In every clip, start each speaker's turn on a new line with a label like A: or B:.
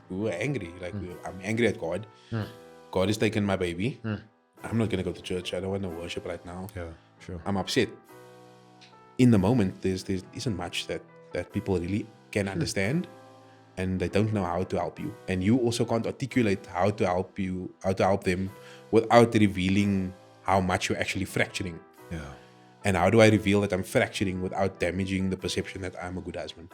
A: were angry. Like I'm angry at God. God has taken my baby. I'm not gonna go to church. I don't want to worship right now.
B: Yeah, sure.
A: I'm upset. In the moment, there isn't much that people really can understand, and they don't know how to help you. And you also can't articulate how to help them without revealing how much you're actually fracturing.
B: Yeah.
A: And how do I reveal that I'm fracturing without damaging the perception that I'm a good husband?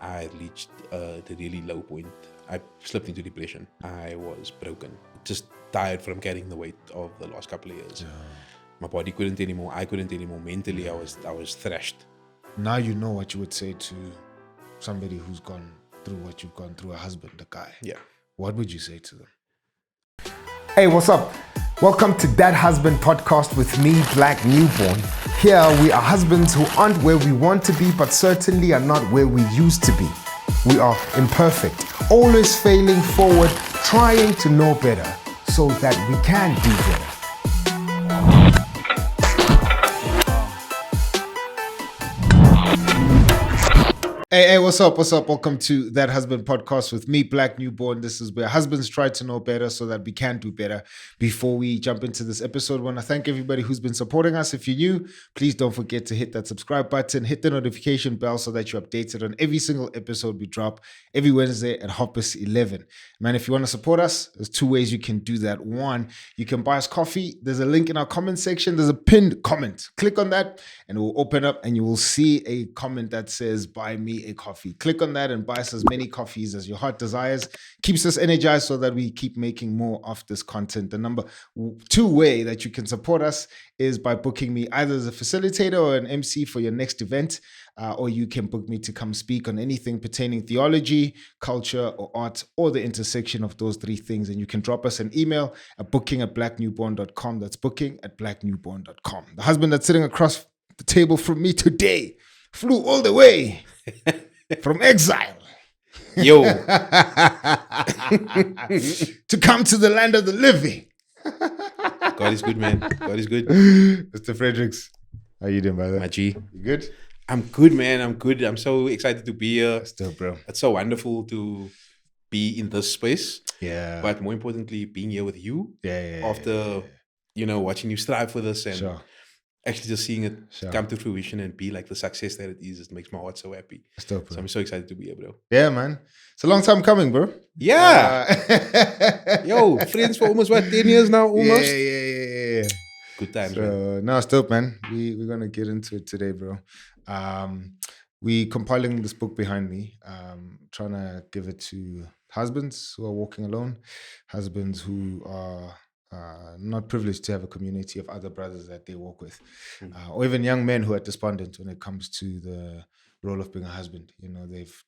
A: I reached the really low point. I slipped into depression. I was broken, just tired from carrying the weight of the last couple of years. My body couldn't anymore. I couldn't anymore. Mentally, I was thrashed.
B: Now you know what you would say to somebody who's gone through what you've gone through, a husband, a guy.
A: Yeah.
B: What would you say to them? Hey, what's up? Welcome to That Husband podcast with me, Black Newborn. Here we are husbands who aren't where we want to be, but certainly are not where we used to be. We are imperfect, always failing forward, trying to know better so that we can do better. Hey, what's up? Welcome to That Husband podcast with me, Black Newborn. This is where husbands try to know better so that we can do better. Before we jump into this episode, I want to thank everybody who's been supporting us. If you're new, please don't forget to hit that subscribe button, hit the notification bell so that you're updated on every single episode we drop every Wednesday at 11:30. Man, if you want to support us, there's two ways you can do that. One, you can buy us coffee. There's a link in our comment section. There's a pinned comment. Click on that and it will open up and you will see a comment that says, buy me a coffee. Click on that and buy us as many coffees as your heart desires. Keeps us energized so that we keep making more of this content. The number two way that you can support us is by booking me either as a facilitator or an MC for your next event, or you can book me to come speak on anything pertaining theology, culture, or art, or the intersection of those three things. And you can drop us an email at booking@blacknewborn.com. That's booking@blacknewborn.com. The husband that's sitting across the table from me today flew all the way from exile.
A: Yo.
B: To come to the land of the living.
A: God is good, man. God is good.
B: Mr. Fredericks, how you doing, brother?
A: My G.
B: You good?
A: I'm good, man. I'm good. I'm so excited to be here.
B: Still, bro.
A: It's so wonderful to be in this space.
B: Yeah.
A: But more importantly, being here with you.
B: Yeah.
A: After, watching you strive for this and
B: Sure.
A: actually just seeing it come to fruition and be like the success that it is, it makes my heart so happy.
B: Still, bro.
A: So I'm so excited to be here, bro.
B: Yeah, man. It's a long time coming, bro.
A: Yeah. Yo, friends for almost 10 years now, almost.
B: Yeah.
A: Good times,
B: so,
A: man.
B: No, still, man. We're gonna get into it today, bro. We compiling this book behind me, trying to give it to husbands who are walking alone, husbands who are not privileged to have a community of other brothers that they walk with, or even young men who are despondent when it comes to the role of being a husband. They've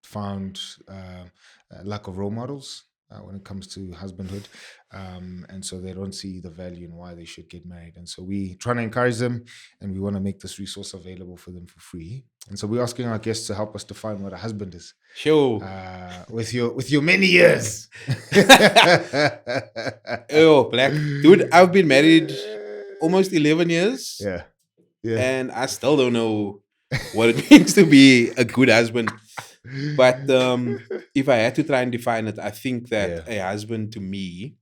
B: found a lack of role models when it comes to husbandhood, and so they don't see the value in why they should get married. And so we trying to encourage them, and we want to make this resource available for them for free. And so we're asking our guests to help us define what a husband is.
A: Sure.
B: With your many years.
A: Oh, Black. Dude, I've been married almost 11 years.
B: Yeah.
A: And I still don't know what it means to be a good husband. But if I had to try and define it, I think that a husband to me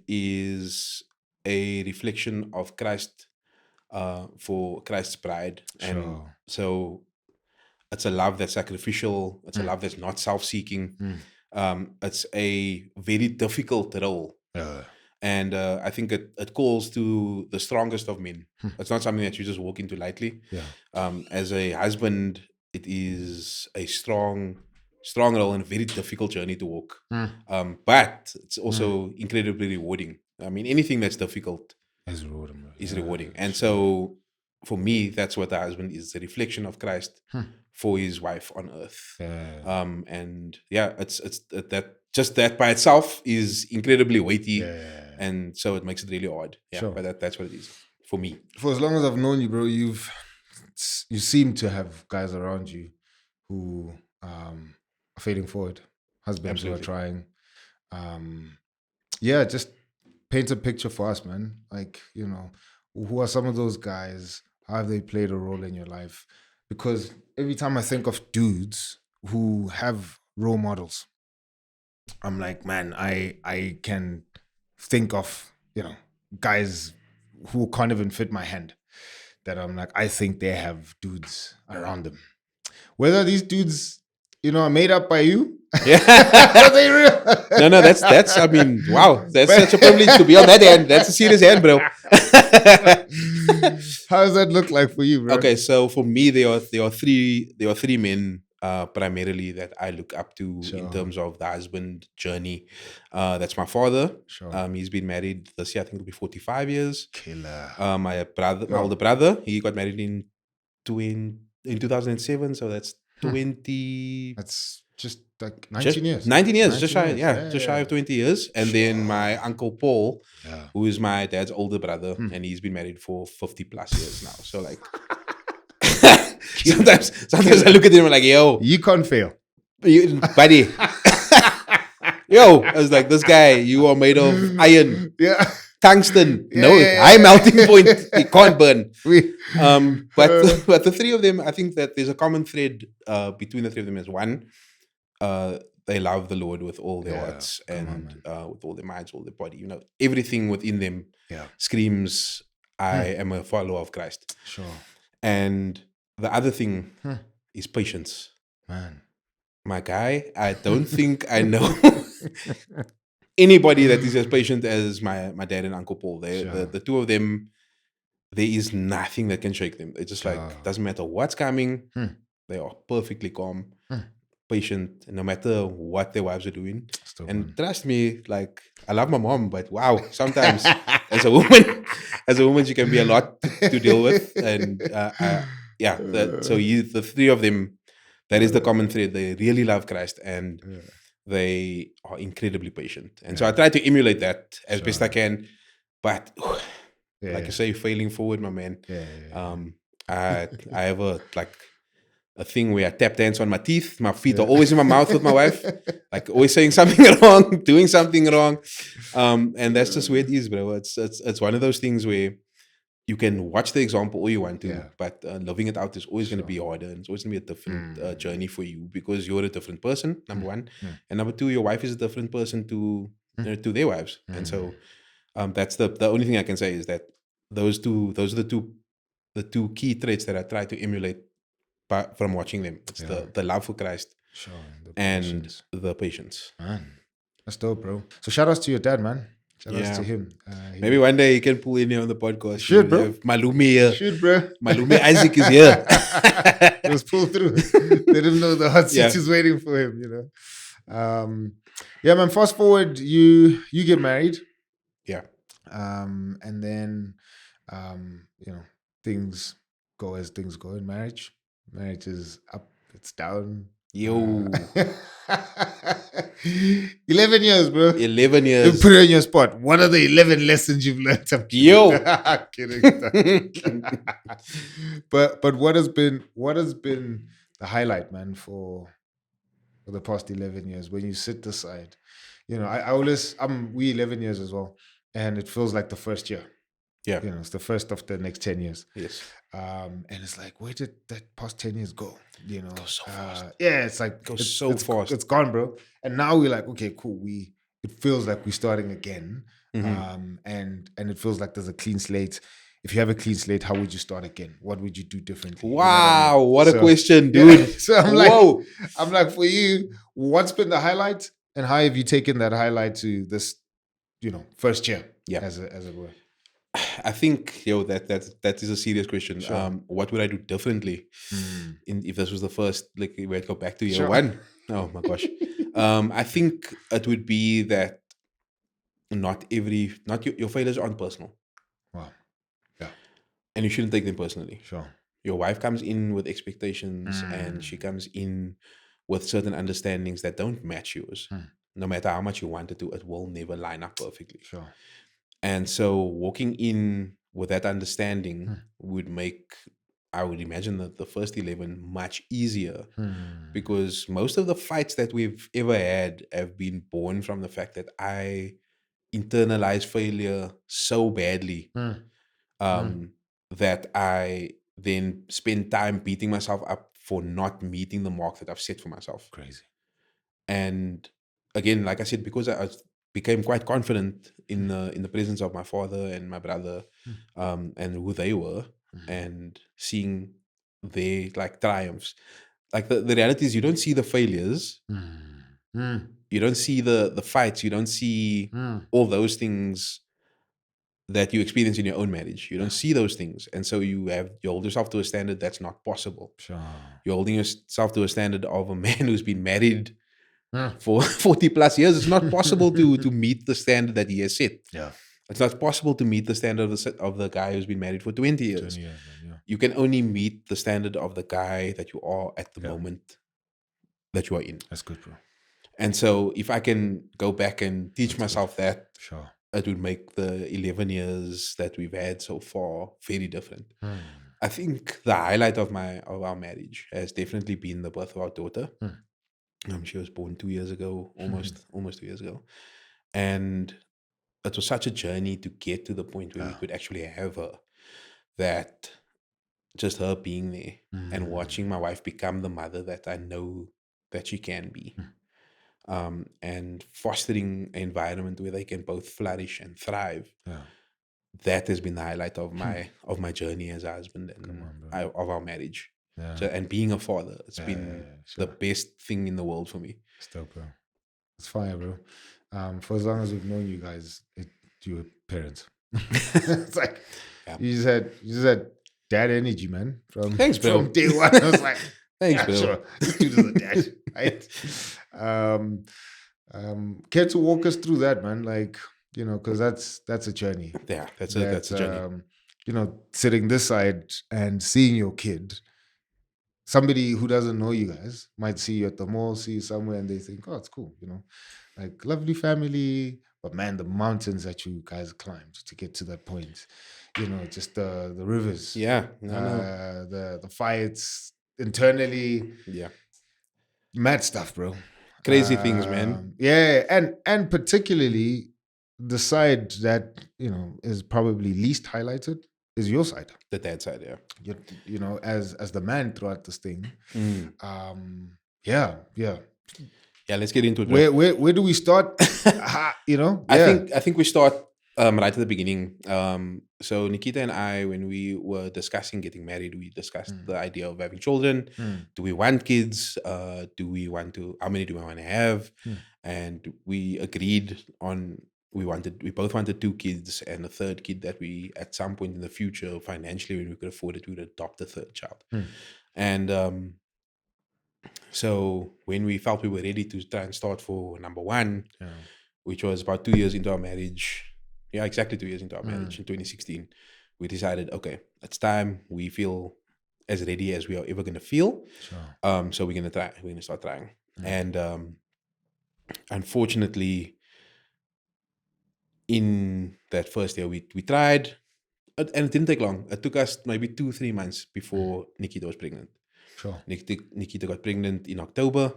A: is a reflection of Christ for Christ's bride. And so it's a love that's sacrificial. It's a love that's not self-seeking. It's a very difficult role. And I think it calls to the strongest of men. It's not something that you just walk into lightly. As a husband, it is a strong role and a very difficult journey to walk. But it's also incredibly rewarding. I mean, anything that's difficult is rewarding. And so for me, that's what the husband is, a reflection of Christ for his wife on earth. It's that by itself is incredibly weighty. And so it makes it really hard. But that's what it is for me.
B: For as long as I've known you, bro, you seem to have guys around you who are fading forward, husbands who are trying. Just paint a picture for us, man. Like, who are some of those guys? How have they played a role in your life? Because every time I think of dudes who have role models. I'm like, man, I can think of, guys who can't even fit my hand, that I'm like, I think they have dudes around them. Whether these dudes, are made up by you,
A: Yeah.
B: are they real?
A: No, that's. I mean, wow, that's such a privilege to be on that end. That's a serious hand, bro.
B: How does that look like for you, bro?
A: Okay, so for me, there are three men primarily that I look up to in terms of the husband journey. That's my father.
B: Sure.
A: He's been married this year. I think it'll be 45 years.
B: Killer.
A: My older brother, he got married in 2007. So that's 20.
B: That's just like 19 years.
A: 19 years, just shy,
B: years.
A: just shy of 20 years. And then my uncle Paul,
B: Yeah.
A: who is my dad's older brother, and he's been married for 50 plus years now. So like, sometimes I look at him and like, yo,
B: You can't fail.
A: buddy. Yo, I was like, this guy, you are made of iron,
B: Yeah.
A: tungsten.
B: Yeah,
A: No,
B: yeah,
A: high melting point. It can't burn.
B: We,
A: But the three of them, I think that there's a common thread between the three of them is one, they love the Lord with all their hearts and with all their minds, all their body. Everything within them screams, I am a follower of Christ.
B: Sure.
A: And the other thing is patience.
B: Man.
A: My guy, I don't think I know anybody that is as patient as my dad and Uncle Paul. The two of them, there is nothing that can shake them. It's just like, doesn't matter what's coming, they are perfectly calm, patient, no matter what their wives are doing. And trust me, like, I love my mom, but wow, sometimes as a woman, she can be a lot to deal with. And the three of them, that is the common thread. They really love Christ and they are incredibly patient. And so I try to emulate that as best I can. But like you say, failing forward, my man. I have a thing where I tap dance on my teeth. My feet are always in my mouth with my wife. Like always saying something wrong, doing something wrong. And that's just where it is, bro. It's one of those things where you can watch the example all you want to, but living it out is always going to be harder, and it's always going to be a different journey for you because you're a different person, number one, and number two, your wife is a different person to their wives, and so that's the only thing I can say is that those are the two key traits that I try to emulate from watching them. It's the love for Christ, and the patience.
B: Man, that's dope, bro. So shout outs to your dad, man. Shout outs to him.
A: Maybe one day he can pull in here on the podcast.
B: Should, bro.
A: Malume here.
B: Should, bro.
A: Malume Isaac is here.
B: It was pulled through. They didn't know the hot seat is waiting for him, man. Fast forward, you get married.
A: Yeah.
B: And then, things go as things go in marriage. Marriage is up, it's down.
A: Yo.
B: 11 years, bro.
A: 11 years.
B: You put it on your spot. What are the 11 lessons you've learned?
A: Yo.
B: Kidding. But what has been the highlight, man, for the past 11 years when you sit aside? We 11 years as well, and it feels like the first year.
A: Yeah.
B: It's the first of the next 10 years.
A: Yes.
B: And it's like, where did that past 10 years go?
A: Goes so fast.
B: Yeah, it's like
A: it's fast.
B: It's gone, bro. And now we're like, okay, cool. It feels like we're starting again. And it feels like there's a clean slate. If you have a clean slate, how would you start again? What would you do differently?
A: Wow, what a question, dude.
B: Yeah. So I'm like, for you, what's been the highlight, and how have you taken that highlight to this, first year?
A: Yeah,
B: as it were.
A: I think that is a serious question.
B: Sure.
A: What would I do differently if this was the first, like we had to go back to year one? Oh my gosh. I think it would be that not your failures aren't personal.
B: Wow. Yeah.
A: And you shouldn't take them personally.
B: Sure.
A: Your wife comes in with expectations and she comes in with certain understandings that don't match yours. No matter how much you want it to, it will never line up perfectly.
B: Sure.
A: And so walking in with that understanding would make, I would imagine, that the first 11 much easier because most of the fights that we've ever had have been born from the fact that I internalized failure so badly that I then spend time beating myself up for not meeting the mark that I've set for myself.
B: Crazy.
A: And again, like I said, because I became quite confident in the presence of my father and my brother, and who they were, and seeing their like triumphs. Like the reality is, you don't see the failures, you don't see the fights, you don't see all those things that you experience in your own marriage. You don't see those things, and so you hold yourself to a standard that's not possible.
B: Sure.
A: You're holding yourself to a standard of a man who's been married for 40 plus years. It's not possible to meet the standard that he has set.
B: Yeah.
A: It's not possible to meet the standard of the guy who's been married for 20 years.
B: 20 years, man, yeah.
A: You can only meet the standard of the guy that you are at the moment that you are in.
B: That's good, bro.
A: And so if I can go back and teach myself that,
B: sure,
A: it would make the 11 years that we've had so far very different. I think the highlight of our marriage has definitely been the birth of our daughter. She was born 2 years ago, almost 2 years ago. And it was such a journey to get to the point where we could actually have her, that just her being there and watching my wife become the mother that I know that she can be. And fostering an environment where they can both flourish and thrive. That has been the highlight of my journey as a husband and of our marriage. So, and being a father, it's been the best thing in the world for me.
B: Still, bro. It's fire, bro. For as long as we've known you guys, you were parents. It's like you just had dad energy, man.
A: Thanks, bro.
B: From day one, I was like,
A: thanks, bro.
B: Sure. This dude is a dad, right? Care to walk us through that, man? Like, because that's a journey.
A: Yeah, that's a journey.
B: Sitting this side and seeing your kid. Somebody who doesn't know you guys might see you at the mall, see you somewhere, and they think, "Oh, it's cool," like lovely family. But man, the mountains that you guys climbed to get to that point, just the rivers, the fights internally, mad stuff, bro.
A: Crazy things, man.
B: Yeah, and particularly the side that is probably least highlighted is your side,
A: the dad side.
B: As the man throughout this thing.
A: Let's get into it.
B: Where do we start?
A: I think we start right at the beginning. So Nikita and I, when we were discussing getting married, we discussed the idea of having children. Do we want kids? How many do we want to have? And we agreed on we both wanted 2 kids, and a third kid that we at some point in the future, financially, when we could afford it, we would adopt a third child. And so when we felt we were ready to try and start for number 1, which was about 2 years into our marriage, exactly 2 years into our marriage in 2016, we decided, okay, it's time. We feel as ready as we are ever going to feel. So we're going to try. We're going to start trying. And unfortunately, in that first year, we tried, and it didn't take long. It took us maybe 2-3 months before Nikita was pregnant. Nikita got pregnant in October.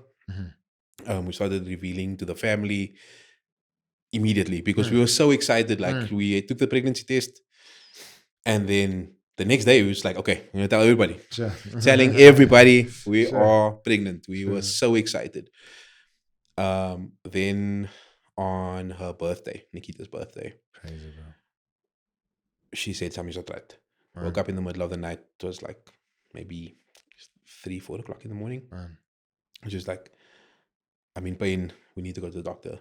A: We started revealing to the family immediately because we were so excited. Like we took the pregnancy test, and then the next day we was like, okay, we're gonna tell everybody. Telling everybody we are pregnant. We were so excited. Then on her birthday, Nikita's birthday,
B: crazy, bro,
A: she said something's not right. Woke up in the middle of the night. It was like maybe 3-4 o'clock in the morning. Which is like, I'm in pain. We need to go to the doctor.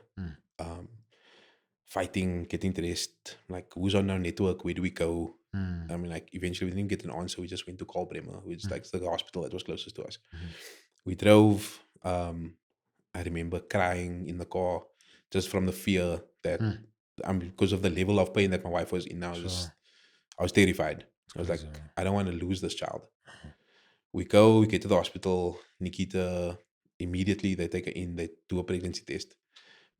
A: Fighting, getting dressed. Like, who's on our network? Where do we go? I mean, like, eventually we didn't get an answer. We just went to Bremer, which is like the hospital that was closest to us. We drove. I remember crying in the car just from the fear that because of the level of pain that my wife was in. I was terrified. I was like, I don't want to lose this child. We get to the hospital. Nikita, immediately they take her in, they do a pregnancy test.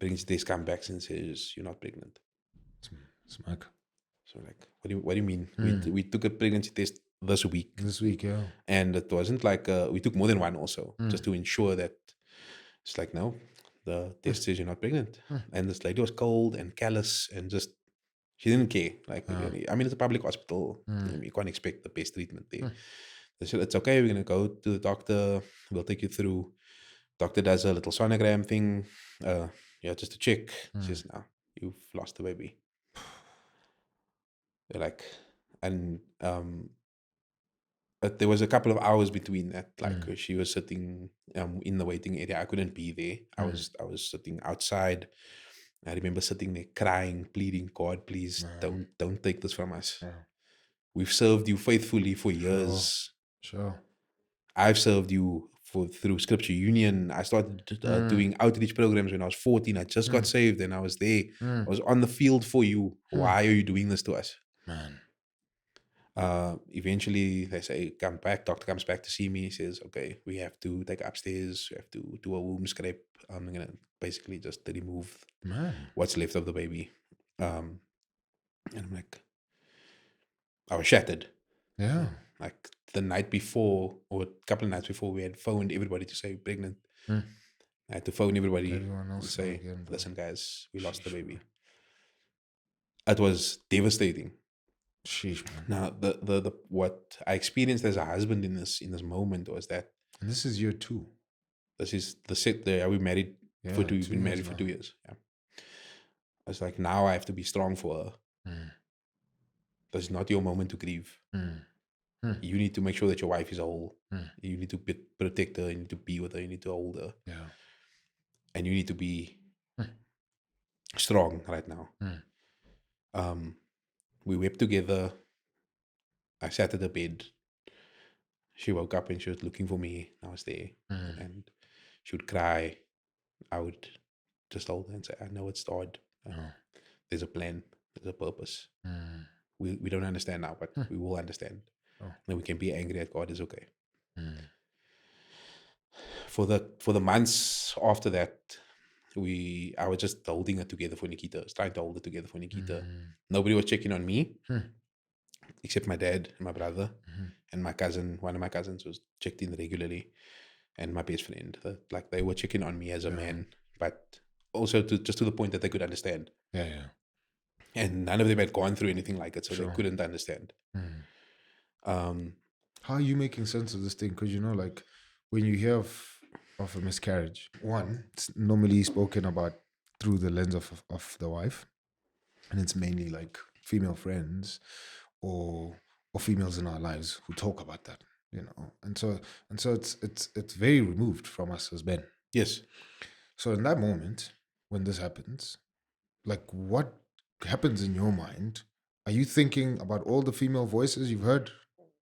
A: Pregnancy test comes back and says, you're not pregnant.
B: Smack.
A: So like, what do you mean? We took a pregnancy test this week.
B: Yeah.
A: And it wasn't like, we took more than one also, just to ensure that it's like, no, the test says you're not pregnant. And this lady was cold and callous and just, she didn't care. Like, really. I mean, it's a public hospital. You can't expect the best treatment there. They said, it's okay, we're going to go to the doctor. We'll take you through. Doctor does a little sonogram thing, just to check. Says, "No, you've lost the baby." They're like, and but there was a couple of hours between that. Like she was sitting in the waiting area. I couldn't be there. I was sitting outside. I remember sitting there crying, pleading, "God, please don't take this from us. We've served you faithfully for years.
B: Sure.
A: I've served you through Scripture Union. I started doing outreach programs when I was 14. I just got saved and I was there. I was on the field for you. Why are you doing this to us?"
B: Man.
A: Eventually, they say, "Come back." Doctor comes back to see me. He says, "Okay, we have to take upstairs. We have to do a womb scrape. I'm going to basically just remove what's left of the baby." And I'm like, I was shattered.
B: Yeah.
A: Like the night before, or a couple of nights before, we had phoned everybody to say pregnant. I had to phone everybody and say, again, "Listen, guys, we lost the baby." It was devastating.
B: Sheesh, man.
A: Now, the what I experienced as a husband in this moment was that,
B: and this is year 2.
A: This is the set there. We married for 2 years. Been married for 2 years. Yeah. I was like, now I have to be strong for her. This is not your moment to grieve. You need to make sure that your wife is whole. You need to protect her. You need to be with her. You need to hold her.
B: Yeah.
A: And you need to be strong right now. We wept together. I sat at the bed. She woke up and she was looking for me. I was there. And she would cry. I would just hold her and say, "I know it's hard. There's a plan. There's a purpose. We don't understand now, but we will understand. And we can be angry at God. Is okay." For the months after that, I was just holding it together for Nikita. I was trying to hold it together for Nikita. Nobody was checking on me, except my dad and my brother and my cousin. One of my cousins was checked in regularly, and my best friend. They were checking on me as a man, but also just to the point that they could understand.
B: Yeah.
A: And none of them had gone through anything like it, so they couldn't understand.
B: How are you making sense of this thing? Because like when you hear of a miscarriage, one, it's normally spoken about through the lens of the wife, and it's mainly like female friends or females in our lives who talk about that, and so it's very removed from us as men.
A: Yes.
B: So in that moment when this happens, like what happens in your mind? Are you thinking about all the female voices you've heard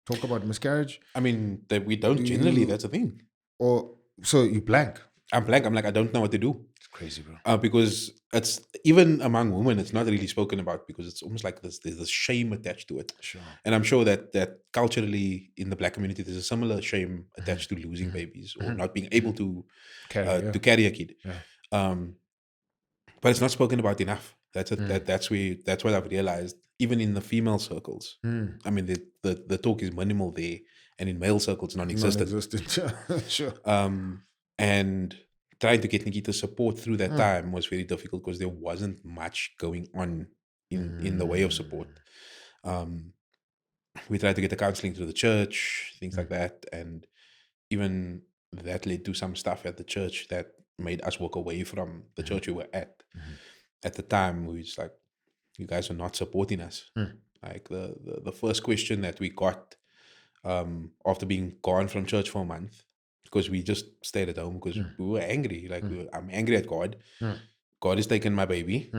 B: talk about miscarriage?
A: I mean, that we don't generally. That's the thing.
B: Or so you blank.
A: I'm blank. I'm like, I don't know what to do.
B: It's crazy, bro.
A: Because it's even among women, it's not really spoken about because it's almost like there's this shame attached to it.
B: Sure.
A: And I'm sure that culturally in the Black community, there's a similar shame attached to losing babies or not being able to carry a kid.
B: Yeah.
A: But it's not spoken about enough. That's what I've realized. Even in the female circles, I mean, the talk is minimal there, and in male circles, non-existent.
B: Sure.
A: And trying to get Nikita's support through that time was very difficult because there wasn't much going on in the way of support. We tried to get the counseling through the church, things like that, and even that led to some stuff at the church that made us walk away from the church we were at. At the time, we was like, "You guys are not supporting us." Like the first question that we got after being gone from church for a month, because we just stayed at home because we were angry. Like I'm angry at God. God has taken my baby.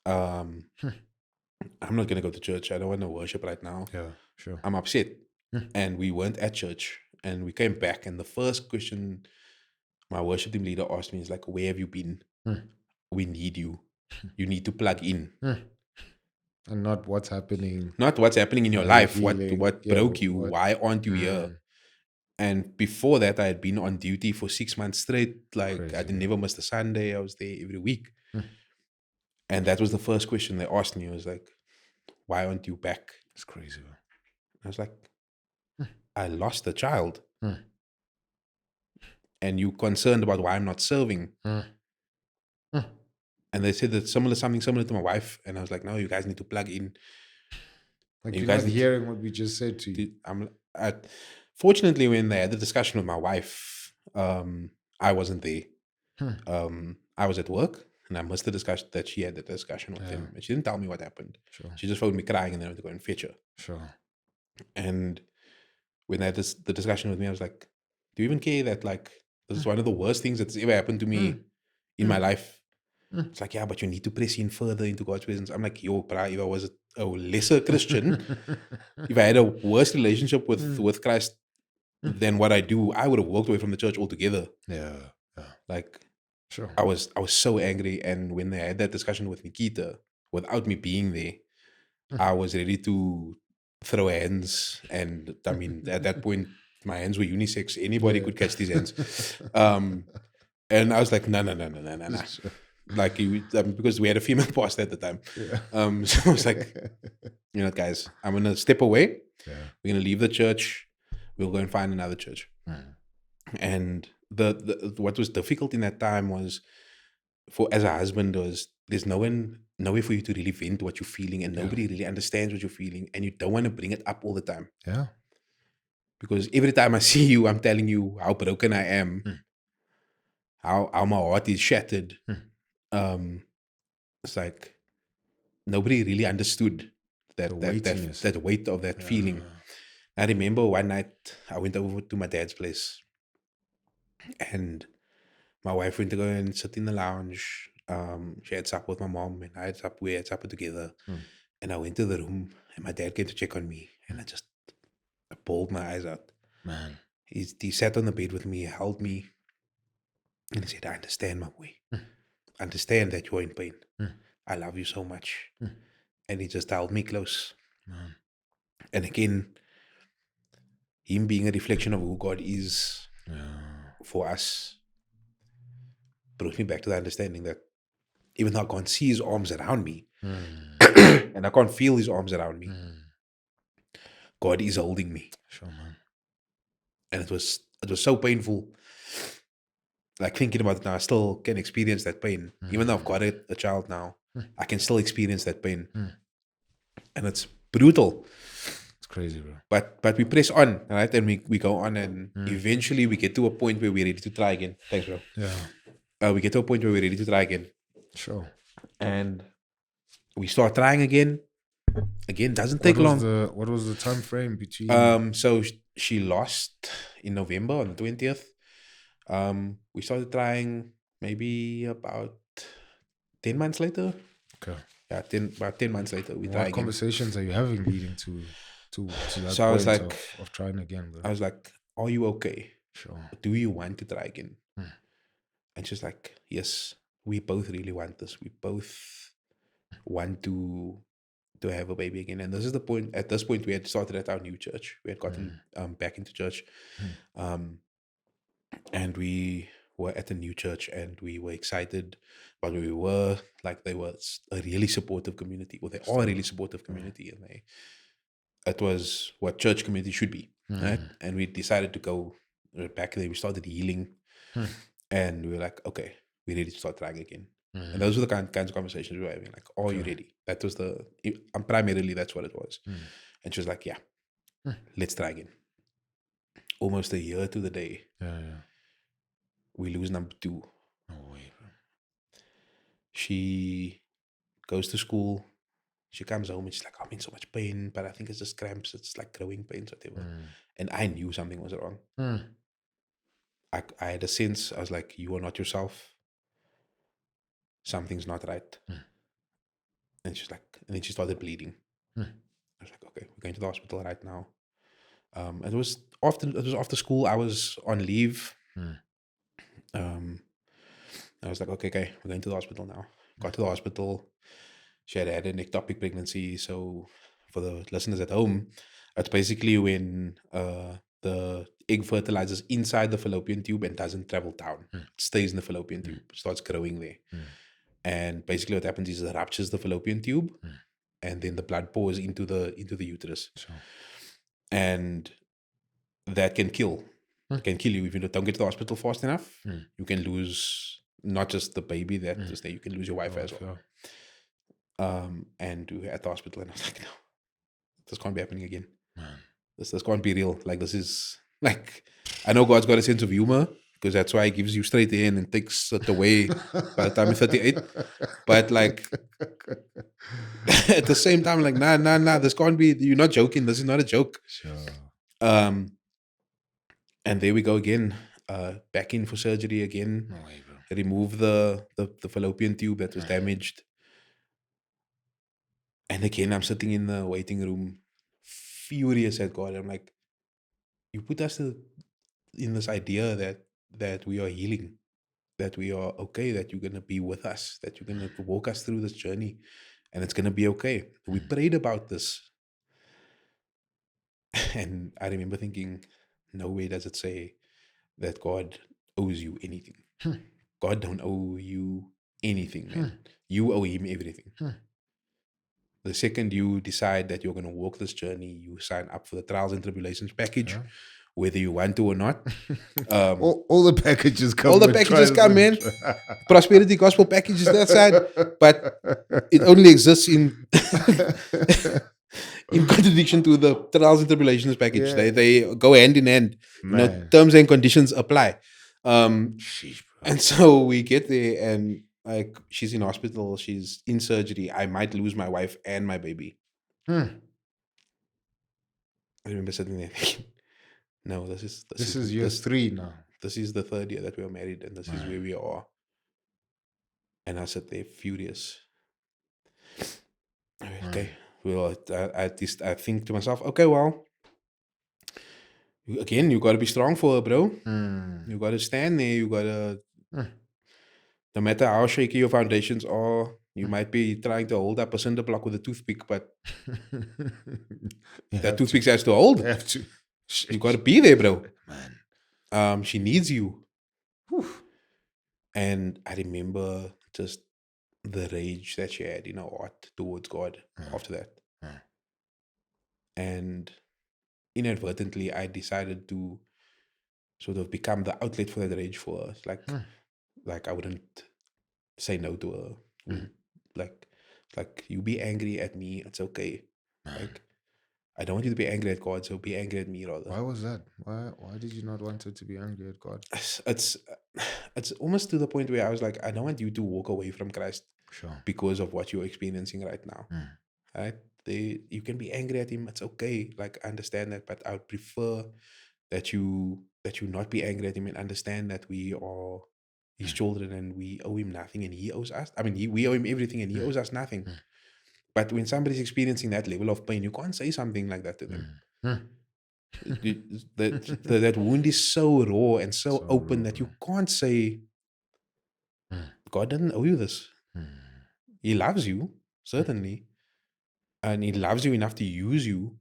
A: I'm not going to go to church. I don't want to worship right now.
B: Yeah, sure.
A: I'm upset. And we weren't at church. And we came back. And the first question my worship team leader asked me is like, "Where have you been? We need you. You need to plug in."
B: And not what's happening.
A: Not what's happening in your life. What broke you? Why aren't you here? And before that, I had been on duty for 6 months straight. Like crazy. I never missed a Sunday. I was there every week. And that was the first question they asked me. It was like, "Why aren't you back?"
B: It's crazy. Man.
A: I was like, "I lost a child. And you concerned about why I'm not serving." And they said that something similar to my wife. And I was like, "No, you guys need to plug in."
B: Like you guys hearing what we just said to you.
A: Fortunately, when they had the discussion with my wife, I wasn't there.
B: Hmm.
A: I was at work, and I missed the discussion that she had the discussion with him, and she didn't tell me what happened.
B: Sure.
A: She just phoned me crying, and then I went to go and fetch her.
B: Sure.
A: And when I had the discussion with me, I was like, "Do you even care that like this is one of the worst things that's ever happened to me in my life?" It's like, yeah, but you need to press in further into God's presence. I'm like, yo, bro, if I was a lesser Christian, if I had a worse relationship with Christ than what I do, I would have walked away from the church altogether.
B: Yeah.
A: Like,
B: Sure.
A: I was so angry, and when they had that discussion with Nikita, without me being there, I was ready to throw hands, and I mean, at that point, my hands were unisex; anybody could catch these hands. And I was like, no. Like, because we had a female pastor at the time. So I was like, you know, guys, I'm gonna step away. We're gonna leave the church. We'll go and find another church. And the what was difficult in that time was, as a husband, was there's nowhere for you to really vent what you're feeling, and nobody really understands what you're feeling, and you don't want to bring it up all the time.
B: Yeah.
A: Because every time I see you, I'm telling you how broken I am, how my heart is shattered. It's like nobody really understood that weight of that feeling. I remember one night I went over to my dad's place, and my wife went to go and sit in the lounge. She had supper with my mom, and we had supper together. And I went to the room, and my dad came to check on me, and I bawled my eyes out.
B: Man.
A: He sat on the bed with me, held me, and he said, "I understand, my boy. I understand that you're in pain. I love you so much." And he just held me close. And again, him being a reflection of who God is for us brought me back to the understanding that even though I can't see his arms around me, and I can't feel his arms around me, God is holding me.
B: Sure, man.
A: And it was so painful. Like, thinking about it now, I still can experience that pain. Even though I've got a child now, I can still experience that pain. And it's brutal.
B: It's crazy, bro.
A: But we press on, right? And we go on, and eventually we get to a point where we're ready to try again. Thanks, bro.
B: Yeah.
A: We get to a point where we're ready to try again.
B: Sure.
A: And we start trying again. Again, doesn't take long.
B: What was the time frame between?
A: So she lost in November on the 20th. We started trying maybe about 10 months later.
B: Okay.
A: Yeah, about 10 months later, we tried.
B: What conversations are you having leading to that
A: so I was
B: point
A: like,
B: of trying again, bro?
A: I was like, are you okay?
B: Sure.
A: Do you want to try again? And she's like, yes, we both really want this. We both want to have a baby again. And this is the point. At this point, we had started at our new church. We had gotten back into church. And we were at a new church, and we were excited. But we were like, they were a really supportive community, or they are a really supportive community. And it was what church community should be. Right? And we decided to go back there. We started healing. And we were like, okay, we're ready to start trying again. And those were the kinds of conversations we were having. Like, are you ready? That was primarily that's what it was. And she was like, yeah, let's try again. Almost a year to the day. We lose number 2.
B: No way, bro.
A: She goes to school. She comes home and she's like, I'm in so much pain, but I think it's just cramps. It's like growing pains, whatever. And I knew something was wrong. I had a sense. I was like, you are not yourself. Something's not right. And she's like, and then she started bleeding. I was like, okay, we're going to the hospital right now. It was after school. I was on leave. I was like, okay, we're going to the hospital now. Got to the hospital. She had an ectopic pregnancy. So for the listeners at home, it's basically when the egg fertilizes inside the fallopian tube and doesn't travel down. It stays in the fallopian tube, starts growing there. And basically what happens is it ruptures the fallopian tube, and then the blood pours into the uterus. Sure. And that can kill. It can kill you if you don't get to the hospital fast enough. You can lose not just the baby that is there, you can lose your wife as well. And we were at the hospital, and I was like, no, this can't be happening again. This can't be real. Like, this is like, I know God's got a sense of humor, because that's why he gives you straight hair and then takes it away by the time you're 38. But like at the same time, like, nah, this can't be, you're not joking. This is not a joke.
B: Sure.
A: And there we go again. Back in for surgery again.
B: No way, bro.
A: Remove the fallopian tube that was damaged. And again, I'm sitting in the waiting room, furious at God. I'm like, you put us in this idea that we are healing, that we are okay, that you're gonna be with us, that you're gonna walk us through this journey, and it's gonna be okay. We prayed about this, and I remember thinking, no way does it say that God owes you anything. God don't owe you anything, man. You owe him everything. The second you decide that you're going to walk this journey, you sign up for the trials and tribulations package, whether you want to or not.
B: All the packages come.
A: All the packages come, man. Prosperity gospel packages that side, but it only exists in contradiction to the trials and tribulations package.
B: Yeah.
A: They go hand in hand.
B: Man.
A: Terms and conditions apply. And so we get there, and like, she's in hospital, she's in surgery. I might lose my wife and my baby. I remember sitting there thinking, no, this is
B: year 3 now.
A: This is the 3rd year that we are married, and this is where we are. And I sat there furious. Okay, well, I think to myself, okay, well, again, you got to be strong for her, bro. You got to stand there. You got to, no matter how shaky your foundations are, you might be trying to hold up a cinder block with a toothpick, but that toothpick has to hold.
B: You have to.
A: You got to be there, bro.
B: Man.
A: She needs you.
B: Whew.
A: And I remember just the rage that she had in her heart towards God after that. And inadvertently, I decided to sort of become the outlet for that rage for her. Like I wouldn't say no to her. Like, you be angry at me, it's okay. Like, I don't want you to be angry at God, so be angry at me rather.
B: Why was that? Why did you not want her to be angry at God?
A: It's almost to the point where I was like, I don't want you to walk away from Christ because of what you're experiencing right now. Right? You can be angry at him, it's okay. Like, I understand that, but I would prefer that you not be angry at him and understand that we are his children and we owe him nothing and he owes us. I mean, we owe him everything and he owes us nothing. But when somebody's experiencing that level of pain, you can't say something like that to them. That wound is so raw and so open that you can't say, God doesn't owe you this. He loves you, certainly. And he loves you enough to use you.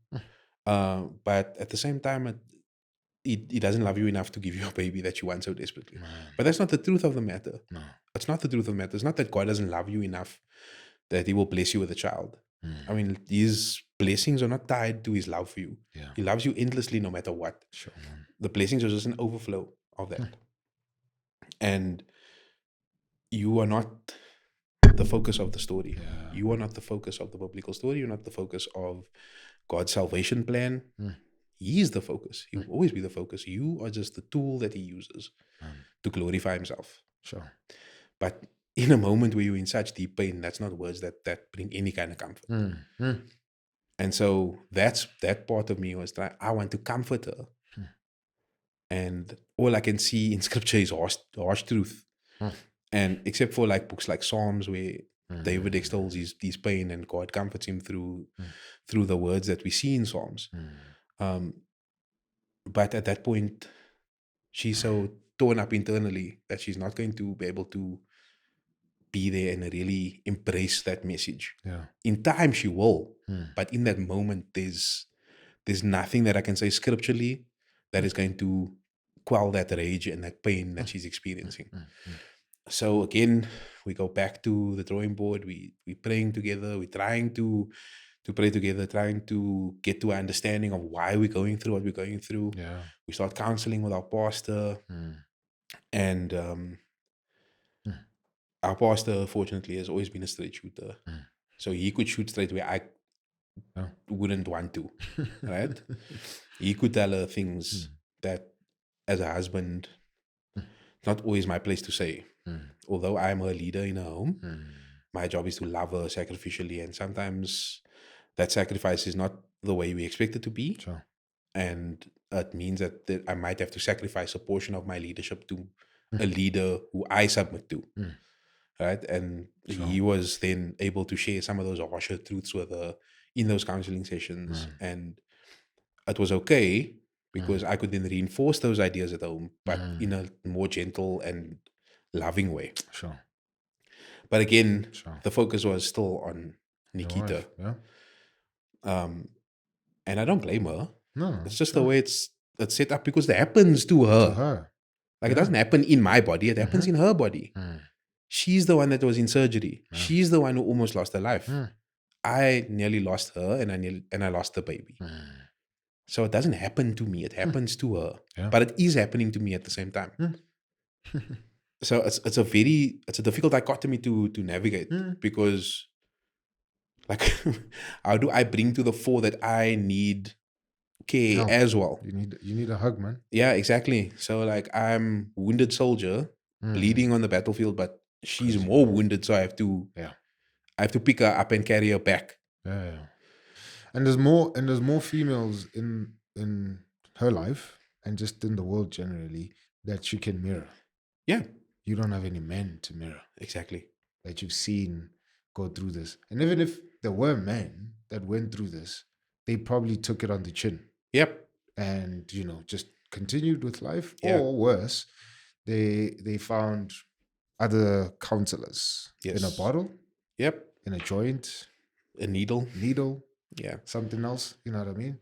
A: But at the same time, he doesn't love you enough to give you a baby that you want so desperately. But that's not the truth of the matter.
B: No.
A: It's not the truth of the matter. It's not that God doesn't love you enough that he will bless you with a child. I mean, his blessings are not tied to his love for you.
B: Yeah.
A: He loves you endlessly no matter what.
B: Sure.
A: The blessings are just an overflow of that. And you are not the focus of the story.
B: Yeah.
A: You are not the focus of the biblical story. You're not the focus of God's salvation plan. He is the focus. He will always be the focus. You are just the tool that he uses to glorify himself.
B: Sure.
A: But in a moment where you're in such deep pain, that's not words that bring any kind of comfort. And so that part of me was that I want to comfort her. And all I can see in scripture is harsh truth. And except for like books like Psalms, where David extols his pain and God comforts him through the words that we see in Psalms. But at that point, she's so torn up internally that she's not going to be able to be there and really embrace that message.
B: Yeah.
A: In time, she will. But in that moment, there's nothing that I can say scripturally that is going to quell that rage and that pain that she's experiencing. So again, we go back to the drawing board. We're praying together. We're trying to pray together, trying to get to an understanding of why we're going through what we're going through.
B: Yeah.
A: We start counseling with our pastor. And our pastor, fortunately, has always been a straight shooter. So he could shoot straight where I wouldn't want to, right? He could tell her things that, as a husband, not always my place to say. Although I'm a leader in a home, my job is to love her sacrificially, and sometimes that sacrifice is not the way we expect it to be.
B: Sure.
A: And it means that I might have to sacrifice a portion of my leadership to a leader who I submit to. Right. And he was then able to share some of those harsher truths with her in those counseling sessions. And it was okay because I could then reinforce those ideas at home, but in a more gentle and loving way.
B: Sure.
A: But again, the focus was still on Nikita.
B: Yeah.
A: And I don't blame her.
B: No.
A: It's just the way it's set up because it happens to her.
B: To her.
A: Like it doesn't happen in my body, it happens in her body. She's the one that was in surgery. She's the one who almost lost her life. I nearly lost her and I lost the baby. So it doesn't happen to me, it happens to her.
B: Yeah.
A: But it is happening to me at the same time. So it's a difficult dichotomy to navigate because like how do I bring to the fore that I need care as well?
B: You need a hug, man.
A: Yeah, exactly. So like I'm wounded soldier bleeding on the battlefield, but she's more wounded, so I have to pick her up and carry her back.
B: Yeah. And there's more females in her life and just in the world generally that she can mirror.
A: Yeah.
B: You don't have any men to mirror.
A: Exactly.
B: That you've seen go through this. And even if there were men that went through this, they probably took it on the chin.
A: Yep.
B: And, just continued with life. Or worse, they found other counselors in a bottle.
A: Yep.
B: In a joint.
A: A needle.
B: Yeah. Something else. You know what I mean?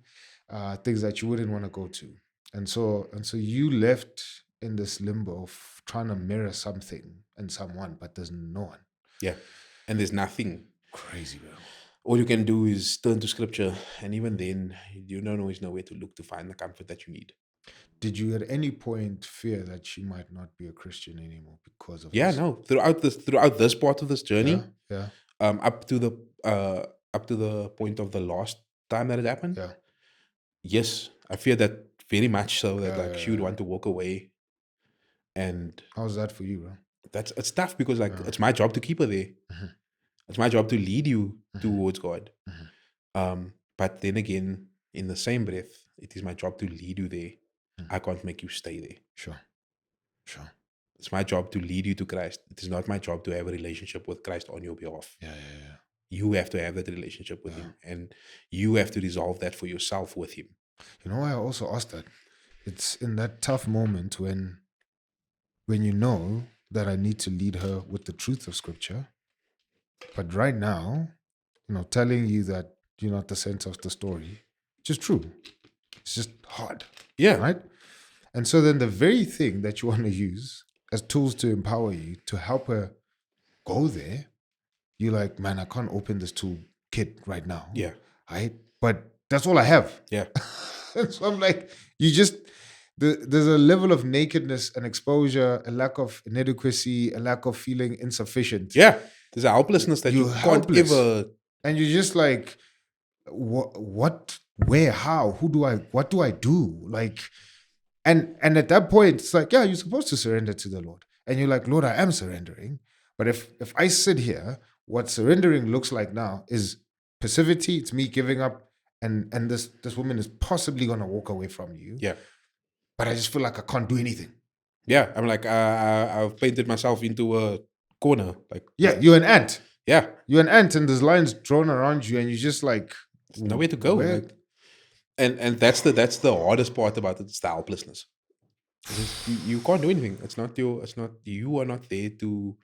B: Things that you wouldn't want to go to. And so you left in this limbo of trying to mirror something and someone, but there's no one.
A: Yeah. And there's nothing.
B: Crazy, bro.
A: All you can do is turn to scripture. And even then, you don't always know where to look to find the comfort that you need.
B: Did you at any point fear that she might not be a Christian anymore because of
A: this? No. Throughout this part of this journey, up to the point of the last time that it happened.
B: Yeah.
A: Yes, I fear that very much so that she would want to walk away. And
B: how's that for you, bro?
A: It's tough because it's my job to keep her there. It's my job to lead you towards God. But then again, in the same breath, it is my job to lead you there. I can't make you stay there.
B: Sure.
A: It's my job to lead you to Christ. It is not my job to have a relationship with Christ on your behalf.
B: Yeah.
A: You have to have that relationship with him. And you have to resolve that for yourself with him.
B: You know why I also asked that? It's in that tough moment when you know that I need to lead her with the truth of scripture. But right now, telling you that you're not the center of the story, it's just true. It's just hard.
A: Yeah.
B: Right? And so then the very thing that you want to use as tools to empower you to help her go there, you're like, man, I can't open this toolkit right now.
A: Yeah.
B: Right? But that's all I have.
A: Yeah.
B: And so I'm like, there's a level of nakedness and exposure, a lack of inadequacy, a lack of feeling insufficient.
A: Yeah. There's a helplessness that you can't ever.
B: And you're just like, what, where, how, what do I do? Like, and at that point, it's like, yeah, you're supposed to surrender to the Lord. And you're like, Lord, I am surrendering. But if I sit here, what surrendering looks like now is passivity. It's me giving up. And this woman is possibly going to walk away from you.
A: Yeah.
B: But I just feel like I can't do anything.
A: Yeah. I'm like, I've painted myself into a corner. Like,
B: yeah, you're an ant.
A: Yeah.
B: You're an ant and there's lines drawn around you and you're just like,
A: there's nowhere to go. Like, and that's the hardest part about it. It's the helplessness. You can't do anything. You are not there to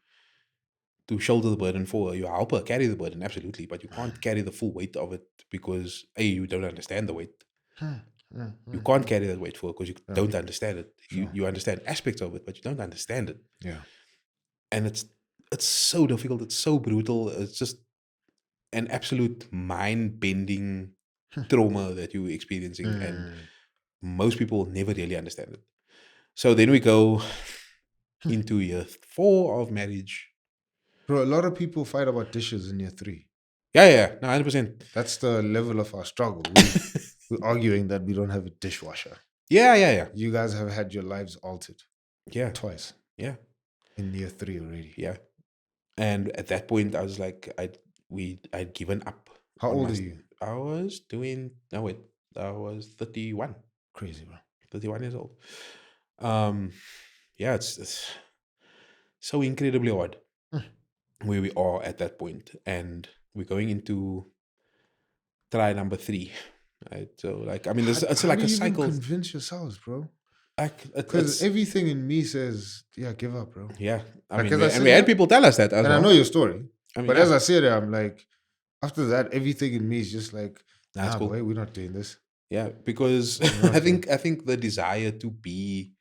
A: shoulder the burden for her. You help her carry the burden, absolutely, but you can't carry the full weight of it because you don't understand the weight. You can't carry that weight for her because you don't understand it. You understand aspects of it, but you don't understand it.
B: Yeah.
A: And it's so difficult. It's so brutal. It's just an absolute mind-bending trauma that you're experiencing, and most people never really understand it. So then we go into year 4 of marriage.
B: Bro, a lot of people fight about dishes in year 3.
A: Yeah, no, 100%.
B: That's the level of our struggle. We're arguing that we don't have a dishwasher.
A: Yeah.
B: You guys have had your lives altered.
A: Yeah.
B: Twice.
A: Yeah.
B: In year 3 already.
A: Yeah. And at that point, I was like, I'd given up.
B: How
A: on
B: old
A: my
B: are you?
A: I was doing, no, wait, I was 31,
B: Crazy, bro.
A: 31 years old. Yeah, it's so incredibly odd
B: Mm.
A: where we are at that point. And we're going into try number 3. Right. So, like, I mean, it's
B: How
A: like
B: do
A: a
B: you even
A: cycle.
B: convince yourselves, bro?
A: Like,
B: Because
A: it's,
B: everything in me says, yeah, give up, bro.
A: yeah. I
B: Like,
A: mean,
B: as I
A: and
B: sit
A: we had
B: here,
A: people tell us that as
B: and I know
A: well.
B: your story,
A: I mean,
B: but
A: yeah,
B: as I sit here, I'm like, after that, everything in me is just like,
A: that's
B: nah,
A: cool.
B: boy, we're not doing this.
A: Yeah, because
B: We're not, bro.
A: I think the desire to be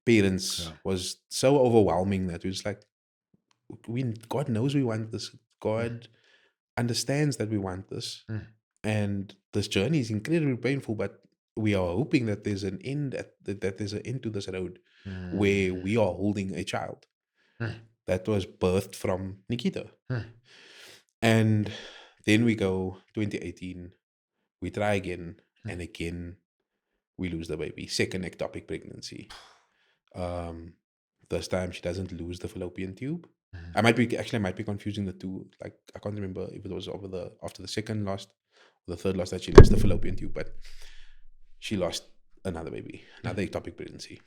A: parents
B: Yeah.
A: was so overwhelming that we was like, God knows we want this.
B: Mm.
A: God understands that we want this,
B: Mm.
A: and this journey is incredibly painful. But we are hoping that there's an end, that there's an end to this road, where
B: Mm.
A: we are holding a child
B: Mm.
A: that was birthed from Nikita.
B: Mm.
A: And then we go 2018, we try again,
B: Mm.
A: and again we lose the baby. Second ectopic pregnancy. This time she doesn't lose the fallopian tube.
B: Mm.
A: I might be confusing the two. Like, I can't remember if it was after the second lost or the third lost that she lost the fallopian tube, but she lost another baby, another ectopic pregnancy.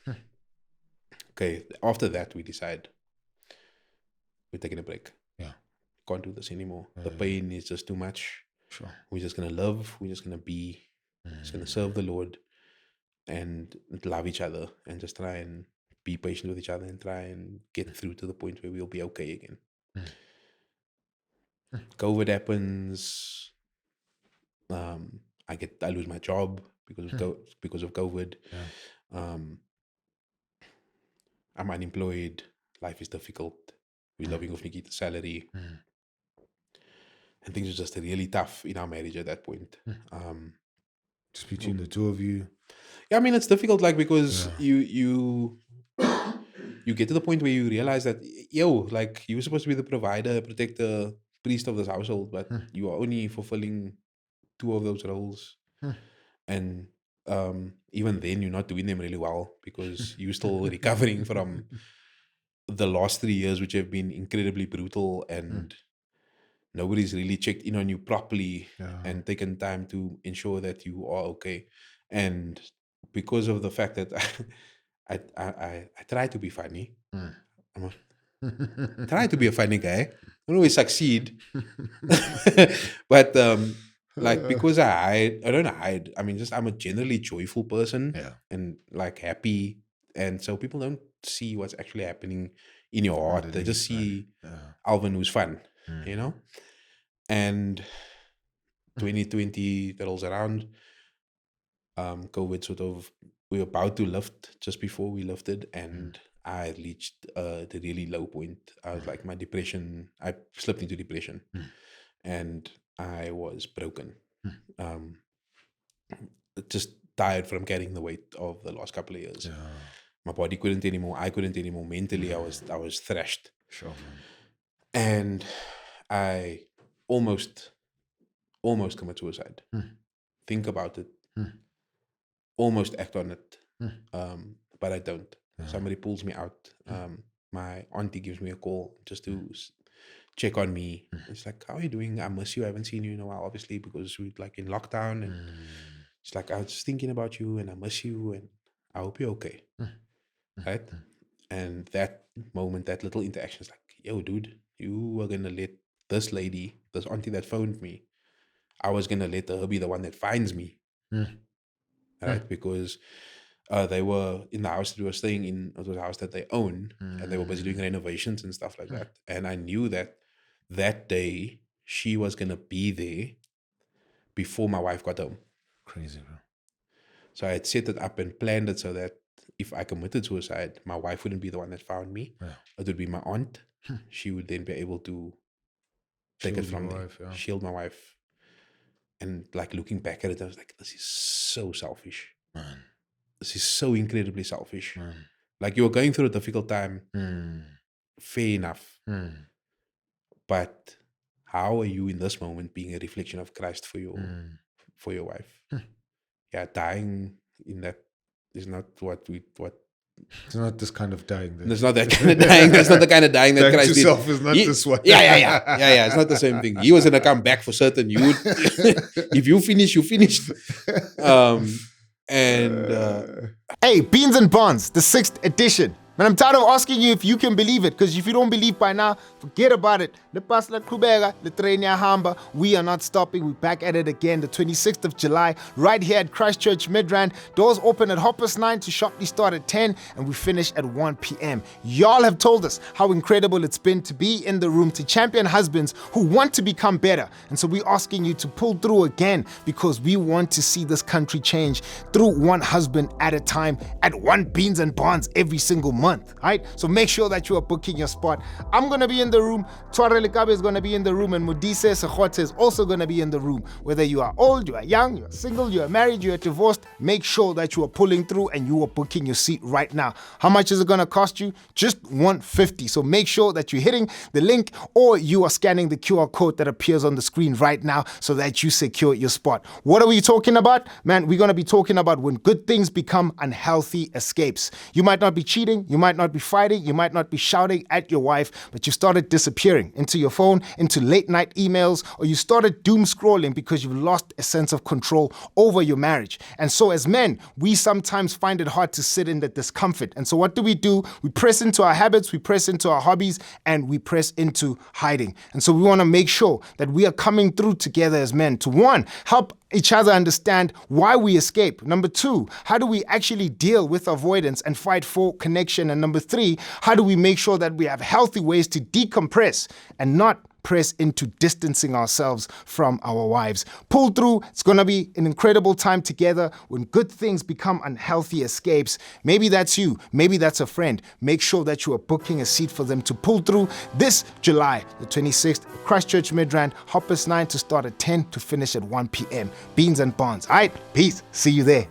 A: Okay, after that we decide we're taking a break.
B: Yeah.
A: Can't do this anymore. The pain is just too much.
B: Sure.
A: We're just gonna love. We're just gonna be. Just gonna serve the Lord and love each other and just try and be patient with each other and try and get through to the point where we'll be okay again. COVID happens. I lose my job because of COVID.
B: Yeah.
A: I'm unemployed. Life is difficult. We're living off Nikita's salary, and things are just really tough in our marriage at that point.
B: Just between the two of you.
A: Yeah, I mean, it's difficult, like, because
B: Yeah.
A: you get to the point where you realize that, like, you're supposed to be the provider, protector, priest of this household, but you are only fulfilling 2 of those roles. And even then you're not doing them really well because you're still recovering from the last 3 years, which have been incredibly brutal, and nobody's really checked in on you properly and taken time to ensure that you are okay. And because of the fact that I try to be funny, try to be a funny guy, I don't always succeed. But like, because I don't hide. I mean, just I'm a generally joyful person, and like happy, and so people don't see what's actually happening in your heart. They just see Alvin who's fun, you know. And 2020 rolls around. COVID sort of, we were about to lift just before we lifted, and I reached the really low point. I was like, I slipped into depression, and I was broken. Just tired from carrying the weight of the last couple of years. My body couldn't anymore. I couldn't anymore. Mentally, I was thrashed.
B: Sure.
A: And I almost commit suicide. Think about it. Almost act on it. But I don't. Somebody pulls me out. My auntie gives me a call just to check on me. It's like, how are you doing? I miss you. I haven't seen you in a while, obviously, because we're like in lockdown. And it's like, I was just thinking about you and I miss you and I hope you're okay. Right? And that moment, that little interaction is like, yo, dude, you were going to let this lady, this auntie that phoned me, I was going to let her be the one that finds me. Right? Because they were in the house that we were staying in. It was a house that they own, and they were busy doing renovations and stuff like that. And I knew that day she was going to be there before my wife got home.
B: Crazy, bro.
A: So I had set it up and planned it so that if I committed suicide, my wife wouldn't be the one that found me. It would be my aunt. She would then be able to take it from there, shield my wife. And like, looking back at it, I was like, this is so selfish. This is so incredibly selfish. Like, you were going through a difficult time, fair enough. But how are you in this moment being a reflection of Christ for your wife? Yeah, dying in that is not what
B: It's not this kind of dying.
A: There's not that kind of dying. That's not the kind of dying that
B: Dying
A: Christ
B: to
A: did.
B: self is not this one.
A: Yeah. It's not the same thing. He was gonna come back for certain. You would, if you finish, you finished.
B: Hey, Beans and Buns, the 6th edition. Man, I'm tired of asking you if you can believe it, because if you don't believe by now, forget about it. We are not stopping. We're back at it again, the 26th of July, right here at Christchurch Midrand. Doors open at 9:30 to sharply start at 10, and we finish at 1 p.m. Y'all have told us how incredible it's been to be in the room to champion husbands who want to become better. And so we're asking you to pull through again, because we want to see this country change through one husband at a time, at one Beans and Bonds every single month. Right? So make sure that you are booking your spot. I'm going to be in the room. Tuare Lekabe is going to be in the room. And Modise Sekhote is also going to be in the room. Whether you are old, you are young, you are single, you are married, you are divorced, make sure that you are pulling through and you are booking your seat right now. How much is it going to cost you? Just $150. So make sure that you're hitting the link or you are scanning the QR code that appears on the screen right now so that you secure your spot. What are we talking about? Man, we're going to be talking about when good things become unhealthy escapes. You might not be cheating. You might not be fighting, you might not be shouting at your wife, but you started disappearing into your phone, into late night emails, or you started doom scrolling because you've lost a sense of control over your marriage. And so as men, we sometimes find it hard to sit in the discomfort. And so what do? We press into our habits, we press into our hobbies, and we press into hiding. And so we want to make sure that we are coming through together as men to, one, help each other understand why we escape. Number two, how do we actually deal with avoidance and fight for connection? And number three, how do we make sure that we have healthy ways to decompress and not press into distancing ourselves from our wives? Pull through. It's going to be an incredible time together when good things become unhealthy escapes. Maybe that's you. Maybe that's a friend. Make sure that you are booking a seat for them to pull through this July, the 26th, Christchurch Midrand, 9:30 to start at 10 to finish at 1 p.m. Beans and Bonds. All right, peace. See you there.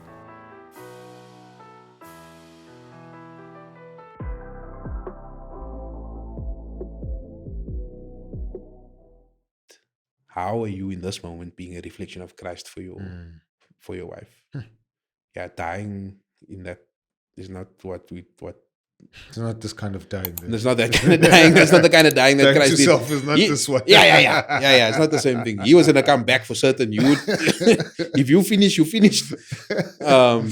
A: How are you in this moment being a reflection of Christ for your wife? Yeah, dying in that is not what.
B: It's not this kind of dying.
A: There's not that kind of dying. That's not the kind of dying that
B: dying
A: Christ
B: to
A: did.
B: self is not this one.
A: Yeah. It's not the same thing. He was gonna come back for certain. You would, if you finish, you finished. I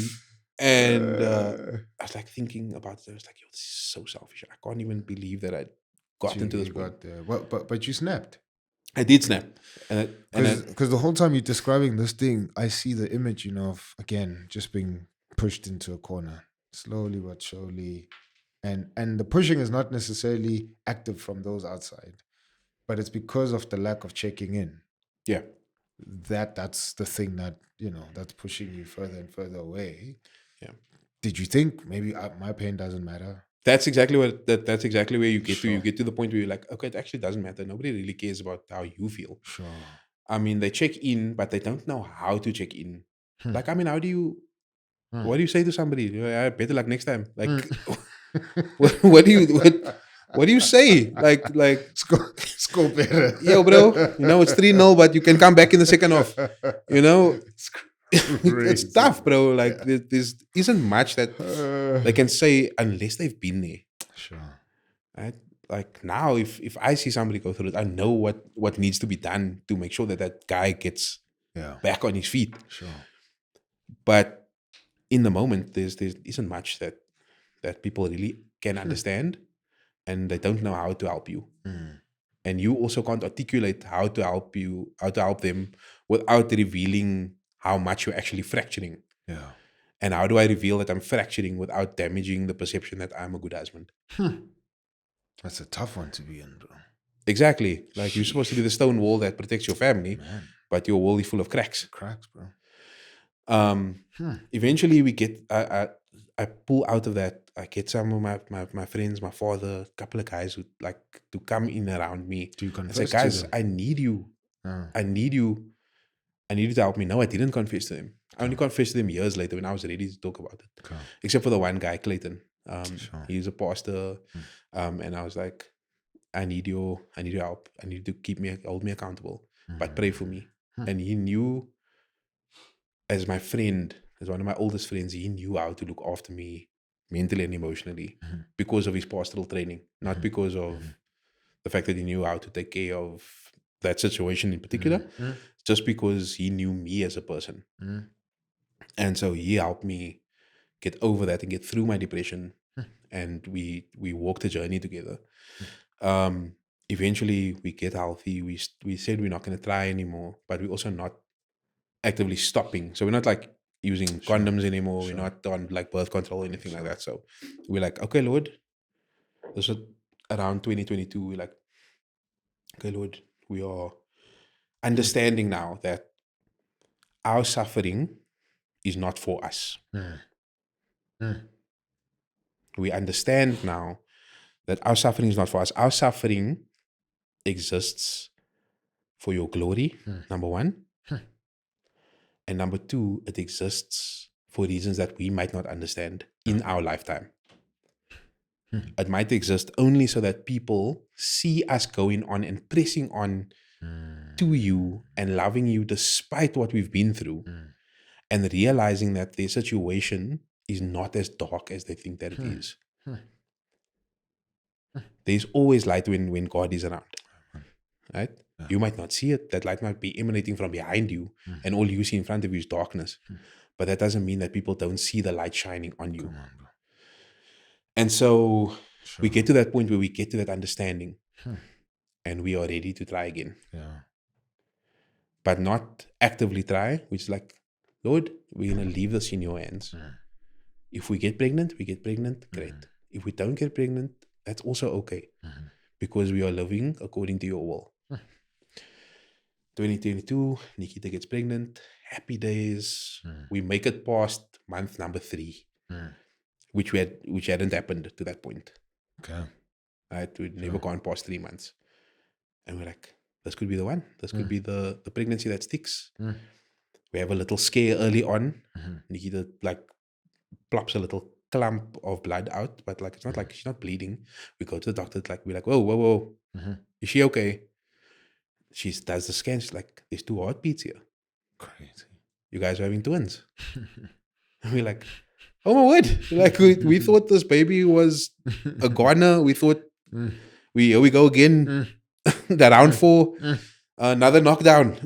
A: was like thinking about it. I was like, yo, this is so selfish. I can't even believe that I got into this point.
B: But you snapped.
A: I did snap.
B: Because the whole time you're describing this thing, I see the image, of, again, just being pushed into a corner, slowly but surely. And the pushing is not necessarily active from those outside, but it's because of the lack of checking in.
A: Yeah.
B: That's the thing that, that's pushing you further and further away.
A: Yeah.
B: Did you think maybe my pain doesn't matter?
A: That's exactly that's exactly where you get to. You get to the point where you're like, okay, it actually doesn't matter. Nobody really cares about how you feel.
B: Sure.
A: I mean, they check in, but they don't know how to check in. Like, I mean, how do you? What do you say to somebody? Better luck next time. Like, what do you say? Like
B: score better.
A: Yo, bro. It's 3-0, but you can come back in the second half. It's tough, bro. Like, there isn't much that they can say unless they've been there.
B: Sure.
A: Right? Like, now, if I see somebody go through it, I know what needs to be done to make sure that guy gets back on his feet.
B: Sure.
A: But in the moment, there isn't much that people really can understand, and they don't know how to help you. And you also can't articulate how to help them without revealing how much you're actually fracturing.
B: Yeah.
A: And how do I reveal that I'm fracturing without damaging the perception that I'm a good husband?
B: That's a tough one to be in, bro.
A: Exactly. Like, you're supposed to be the stone wall that protects your family, but your wall is full of cracks.
B: Cracks, bro.
A: Eventually we get, I pull out of that. I get some of my friends, my father, a couple of guys who like to come in around me.
B: Do you confess
A: and say, guys,
B: to them?
A: I need you. I need you to help me. No, I didn't confess to them. I only confessed to them years later when I was ready to talk about it.
B: Okay.
A: Except for the one guy, Clayton.
B: Sure.
A: He's a pastor. And I was like, I need your help. I need you to hold me accountable, but pray for me. And he knew, as my friend, as one of my oldest friends, he knew how to look after me mentally and emotionally, because of his pastoral training, not because of the fact that he knew how to take care of that situation in particular, just because he knew me as a person. And so he helped me get over that and get through my depression. And we walked the journey together. Eventually we get healthy. We said we're not going to try anymore, but we're also not actively stopping. So we're not like using condoms anymore. We're not on like birth control or anything like that. So we're like, okay, Lord, this was around 2022. We're like, okay, Lord, we are understanding now that our suffering is not for us. We understand now that our suffering is not for us. Our suffering exists for your glory, number one. And number two, it exists for reasons that we might not understand in our lifetime. It might exist only so that people see us going on and pressing on to you and loving you despite what we've been through, and realizing that their situation is not as dark as they think that it is. There's always light when God is around, right? You might not see it. That light might be emanating from behind you, and all you see in front of you is darkness. But that doesn't mean that people don't see the light shining on you. And so we get to that point where we get to that understanding, and we are ready to try again. But not actively try, which is like, Lord, we're going to leave this in your hands. If we get pregnant, we get pregnant, great. If we don't get pregnant, that's also okay, because we are living according to your will. 2022, Nikita gets pregnant. Happy days. We make it past month number 3, which hadn't happened to that point.
B: Okay.
A: Right? We'd never gone past 3 months. And we're like, this could be the one. This could be the pregnancy that sticks. We have a little scare early on. Nikita like plops a little clump of blood out, but like it's not like she's not bleeding. We go to the doctor, like we're like, whoa. Is she okay? She does the scan. She's like, there's 2 heartbeats here.
B: Crazy.
A: You guys are having twins. And we're like, oh my word. Like we thought this baby was a goner. We thought here we go again. The round 4, another knockdown.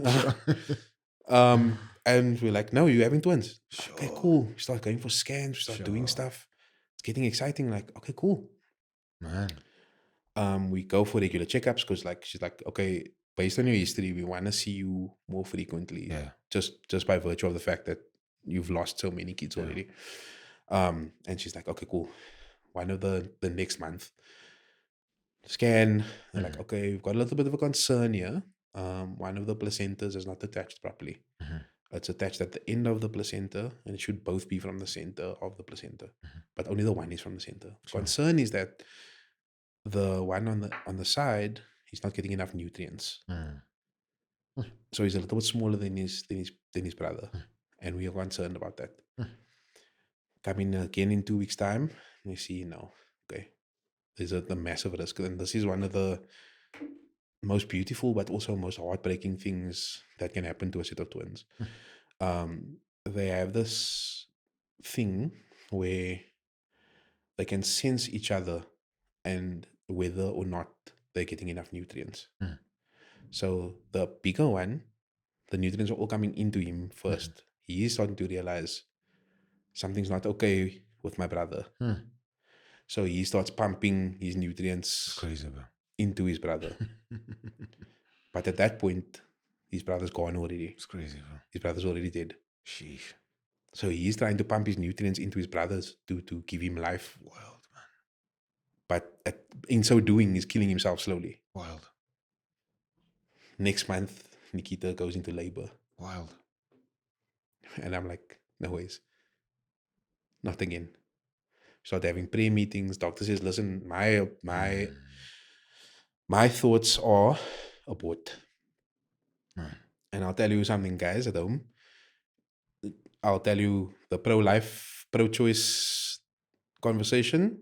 A: And we're like, no, you're having twins. Okay, cool. We start going for scans. We start doing stuff. It's getting exciting. Like, okay, cool.
B: Man.
A: We go for regular checkups because like she's like, okay, based on your history, we want to see you more frequently. Just by virtue of the fact that you've lost so many kids already. And she's like, okay, cool. One of the next month scan. They're like, okay, we've got a little bit of a concern here. One of the placentas is not attached properly. It's attached at the end of the placenta, and it should both be from the center of the placenta, but only the one is from the center. Concern is that the one on the side, he's not getting enough nutrients. So he's a little bit smaller than his brother, and we are concerned about that. Come in again in 2 weeks' time, and we see okay, there's the massive risk, and this is one of the most beautiful but also most heartbreaking things that can happen to a set of twins. They have this thing where they can sense each other and whether or not they're getting enough nutrients. So the bigger one, the nutrients are all coming into him first. He is starting to realize something's not okay with my brother. So he starts pumping his nutrients into his brother. But at that point, his brother's gone already.
B: It's crazy, bro.
A: His brother's already dead.
B: Sheesh.
A: So he's trying to pump his nutrients into his brothers to give him life.
B: Wild, man.
A: But in so doing, he's killing himself slowly.
B: Wild.
A: Next month, Nikita goes into labor.
B: Wild.
A: And I'm like, no ways. Not again. Start having prayer meetings. Doctor says, listen, my thoughts are abort. And I'll tell you something, guys, at home. I'll tell you the pro-life, pro-choice conversation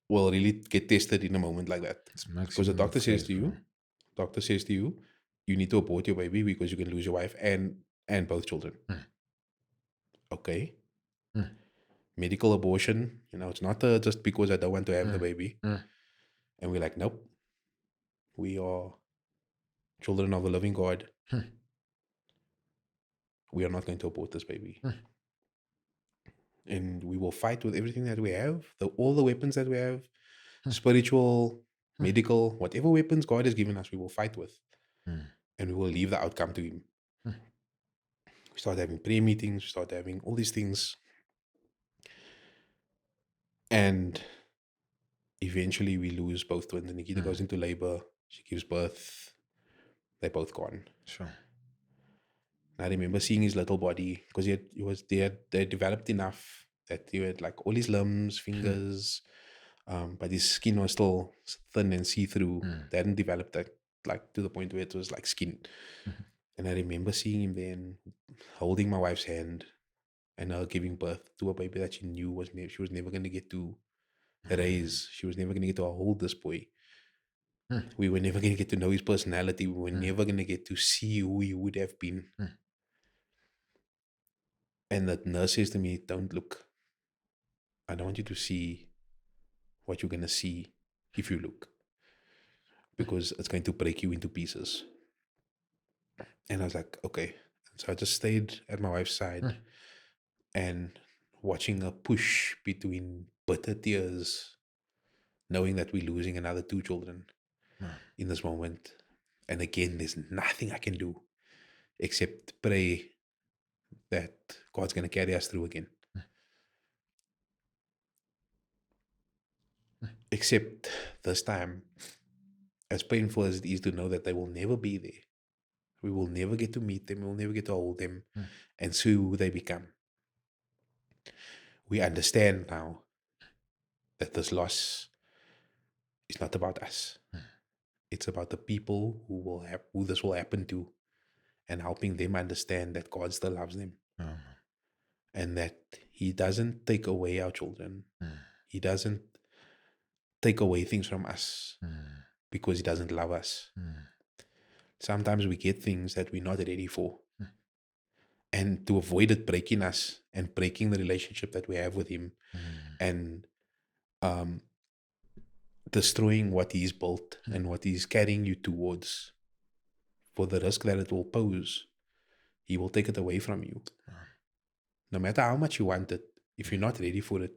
A: will really get tested in a moment like that. Because the doctor says to you, you need to abort your baby because you can lose your wife and both children. Okay. medical abortion. It's not just because I don't want to have the baby. And we're like, nope, we are children of the living God. We are not going to abort this baby. And we will fight with everything that we have, all the weapons that we have, spiritual, medical, whatever weapons God has given us, we will fight with. And we will leave the outcome to Him. We start having prayer meetings, we start having all these things. And eventually we lose both twins. And Nikita goes into labor, she gives birth, they're both gone.
B: Sure.
A: I remember seeing his little body because they developed enough that he had like all his limbs, fingers, but his skin was still thin and see-through. They hadn't developed that like to the point where it was like skin. And I remember seeing him then holding my wife's hand and her giving birth to a baby that she knew she was never going to get to raise. She was never going to get to hold this boy. We were never going to get to know his personality. We were never going to get to see who he would have been. And the nurse says to me, don't look. I don't want you to see what you're going to see if you look. Because it's going to break you into pieces. And I was like, okay. So I just stayed at my wife's side and watching her push between bitter tears, knowing that we're losing another 2 children in this moment. And again, there's nothing I can do except pray that God's going to carry us through again. Except this time, as painful as it is to know that they will never be there, we will never get to meet them, we will never get to hold them and see who they become. We understand now that this loss is not about us. It's about the people who this will happen to, and helping them understand that God still loves them. And that He doesn't take away our children. He doesn't take away things from us because He doesn't love us. Sometimes we get things that we're not ready for. And to avoid it breaking us and breaking the relationship that we have with Him and destroying what He's built and what He's carrying you towards, for the risk that it will pose, He will take it away from you. No matter how much you want it, if you're not ready for it,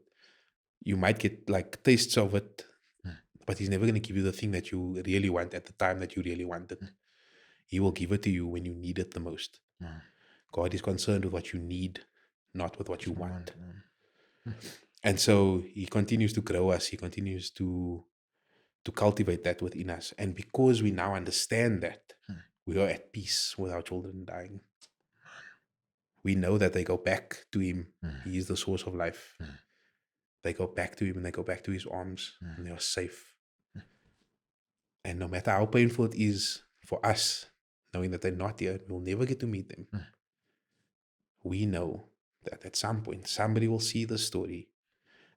A: you might get like tastes of it, but He's never going to give you the thing that you really want at the time that you really want it. He will give it to you when you need it the most. God is concerned with what you need, not with what you want. And so He continues to grow us. He continues to cultivate that within us. And because we now understand that, we are at peace with our children dying. We know that they go back to Him. He is the source of life. They go back to Him and they go back to His arms and they are safe. And no matter how painful it is for us, knowing that they're not here, we'll never get to meet them. We know that at some point, somebody will see this story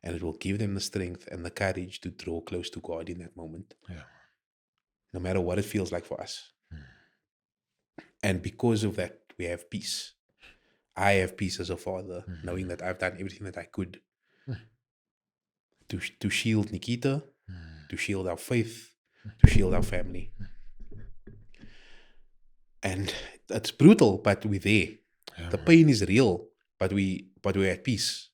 A: and it will give them the strength and the courage to draw close to God in that moment. No matter what it feels like for us. And because of that, we have peace. I have peace as a father, knowing that I've done everything that I could to shield Nikita, to shield our faith, to shield our family. And it's brutal, but we're there. The pain is real, but we're at peace.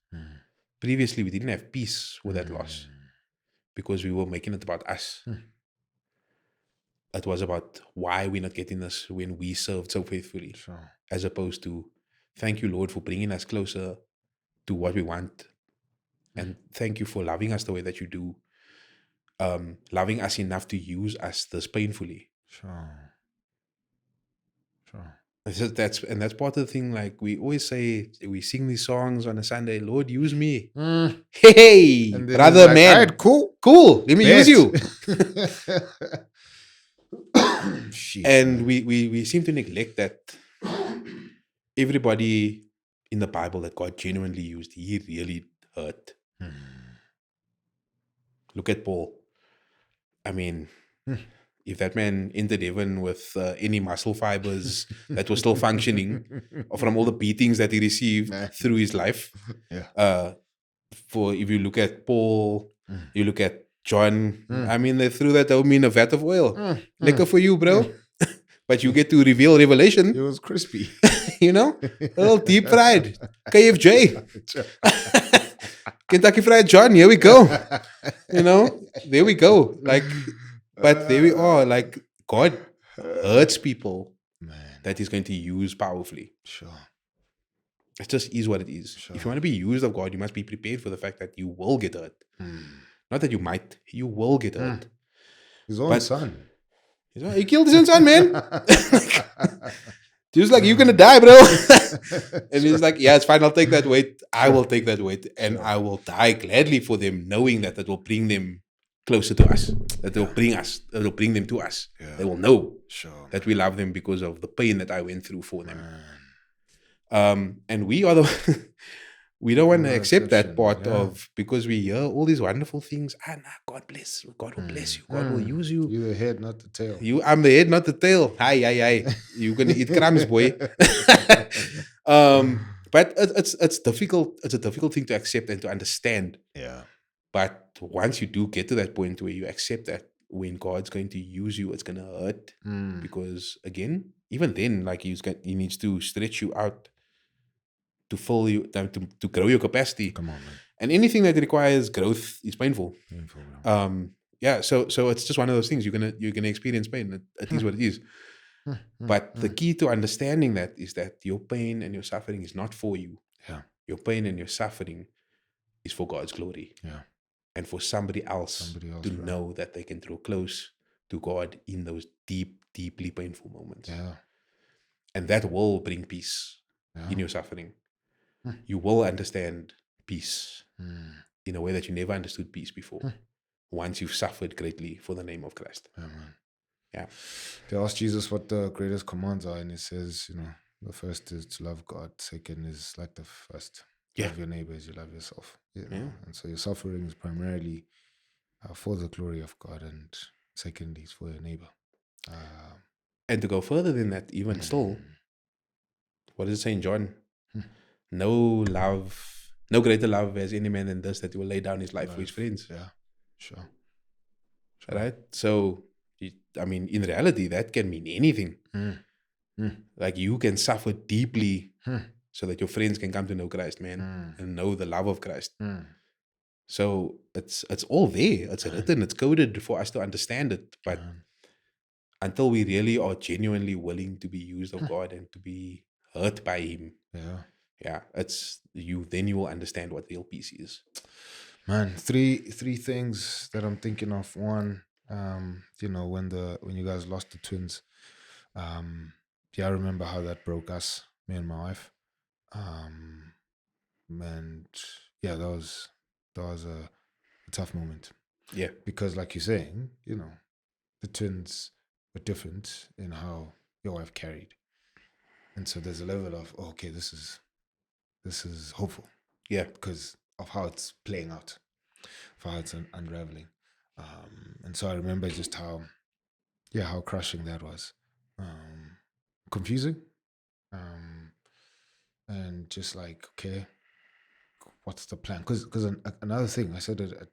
A: Previously, we didn't have peace with that loss because we were making it about us. It was about why we're not getting this when we served so faithfully, as opposed to thank you, Lord, for bringing us closer to what we want. And thank you for loving us the way that you do. Loving us enough to use us this painfully. That's part of the thing. Like we always say, we sing these songs on a Sunday. Lord, use me. Hey, brother, like, man,
B: right, cool.
A: Let me use you. And we seem to neglect that everybody in the Bible that God genuinely used, He really hurt. Look at Paul. I mean, if that man entered heaven with any muscle fibers that were still functioning from all the beatings that he received through his life, if you look at Paul, you look at John, I mean, they threw that home in a vat of oil. Liquor for you, bro. But you get to reveal revelation.
B: It was crispy.
A: You know? A little deep fried. KFJ. Kentucky Fried John, here we go. You know? There we go. Like, but there we are. Like, God hurts people that He's going to use powerfully.
B: Sure.
A: It just is what it is. Sure. If you want to be used of God, you must be prepared for the fact that you will get hurt. Not that you might, you will get hurt.
B: His own son.
A: He killed his own son, man. Just like, you're going to die, bro. And he's like, yeah, it's fine. I'll take that weight. I will take that weight. And I will die gladly for them, knowing that it will bring them closer to us. That will bring us. It will bring them to us. Yeah. They will know that we love them because of the pain that I went through for them. And we are the... We don't want to accept that part of, because we hear all these wonderful things. God bless. God will bless you. God will use you.
B: You're the head, not the tail.
A: I'm the head, not the tail. Hi. You're going to eat crumbs, boy. But it's difficult. It's a difficult thing to accept and to understand.
B: Yeah.
A: But once you do get to that point where you accept that when God's going to use you, it's going to hurt. Because again, even then, like he needs to stretch you out to fill you, to grow your capacity.
B: Come on, man.
A: And anything that requires growth is painful.
B: Yeah.
A: So it's just one of those things. You're gonna experience pain. It is what it is. But the key to understanding that is that your pain and your suffering is not for you.
B: Yeah.
A: Your pain and your suffering is for God's glory.
B: Yeah.
A: And for somebody else to know that they can draw close to God in those deeply painful moments.
B: Yeah.
A: And that will bring peace in your suffering. You will understand peace in a way that you never understood peace before. Once you've suffered greatly for the name of Christ.
B: Yeah, man.
A: Yeah.
B: They asked Jesus what the greatest commands are, and he says, the first is to love God. Second is like the first. Love your neighbor as you love yourself. And so your suffering is primarily for the glory of God, and secondly is for your neighbor.
A: And to go further than that, even still, what does it say in John? No greater love has any man than this, that he will lay down his life for his friends.
B: Yeah, sure.
A: Right? So, in reality, that can mean anything. Like, you can suffer deeply so that your friends can come to know Christ, man, and know the love of Christ. So, it's all there. It's written, it's coded for us to understand it. But until we really are genuinely willing to be used of God and to be hurt by Him, then you will understand what real peace is.
B: Man, three things that I'm thinking of. One, when you guys lost the twins, I remember how that broke us, me and my wife. And that was a tough moment.
A: Yeah,
B: because like you're saying, the twins were different in how your wife carried, and so there's a level of this is hopeful.
A: Yeah,
B: because of how it's playing out, for how it's unraveling. And so I remember just how crushing that was. Confusing. And just like, okay, what's the plan? Because another thing, I said it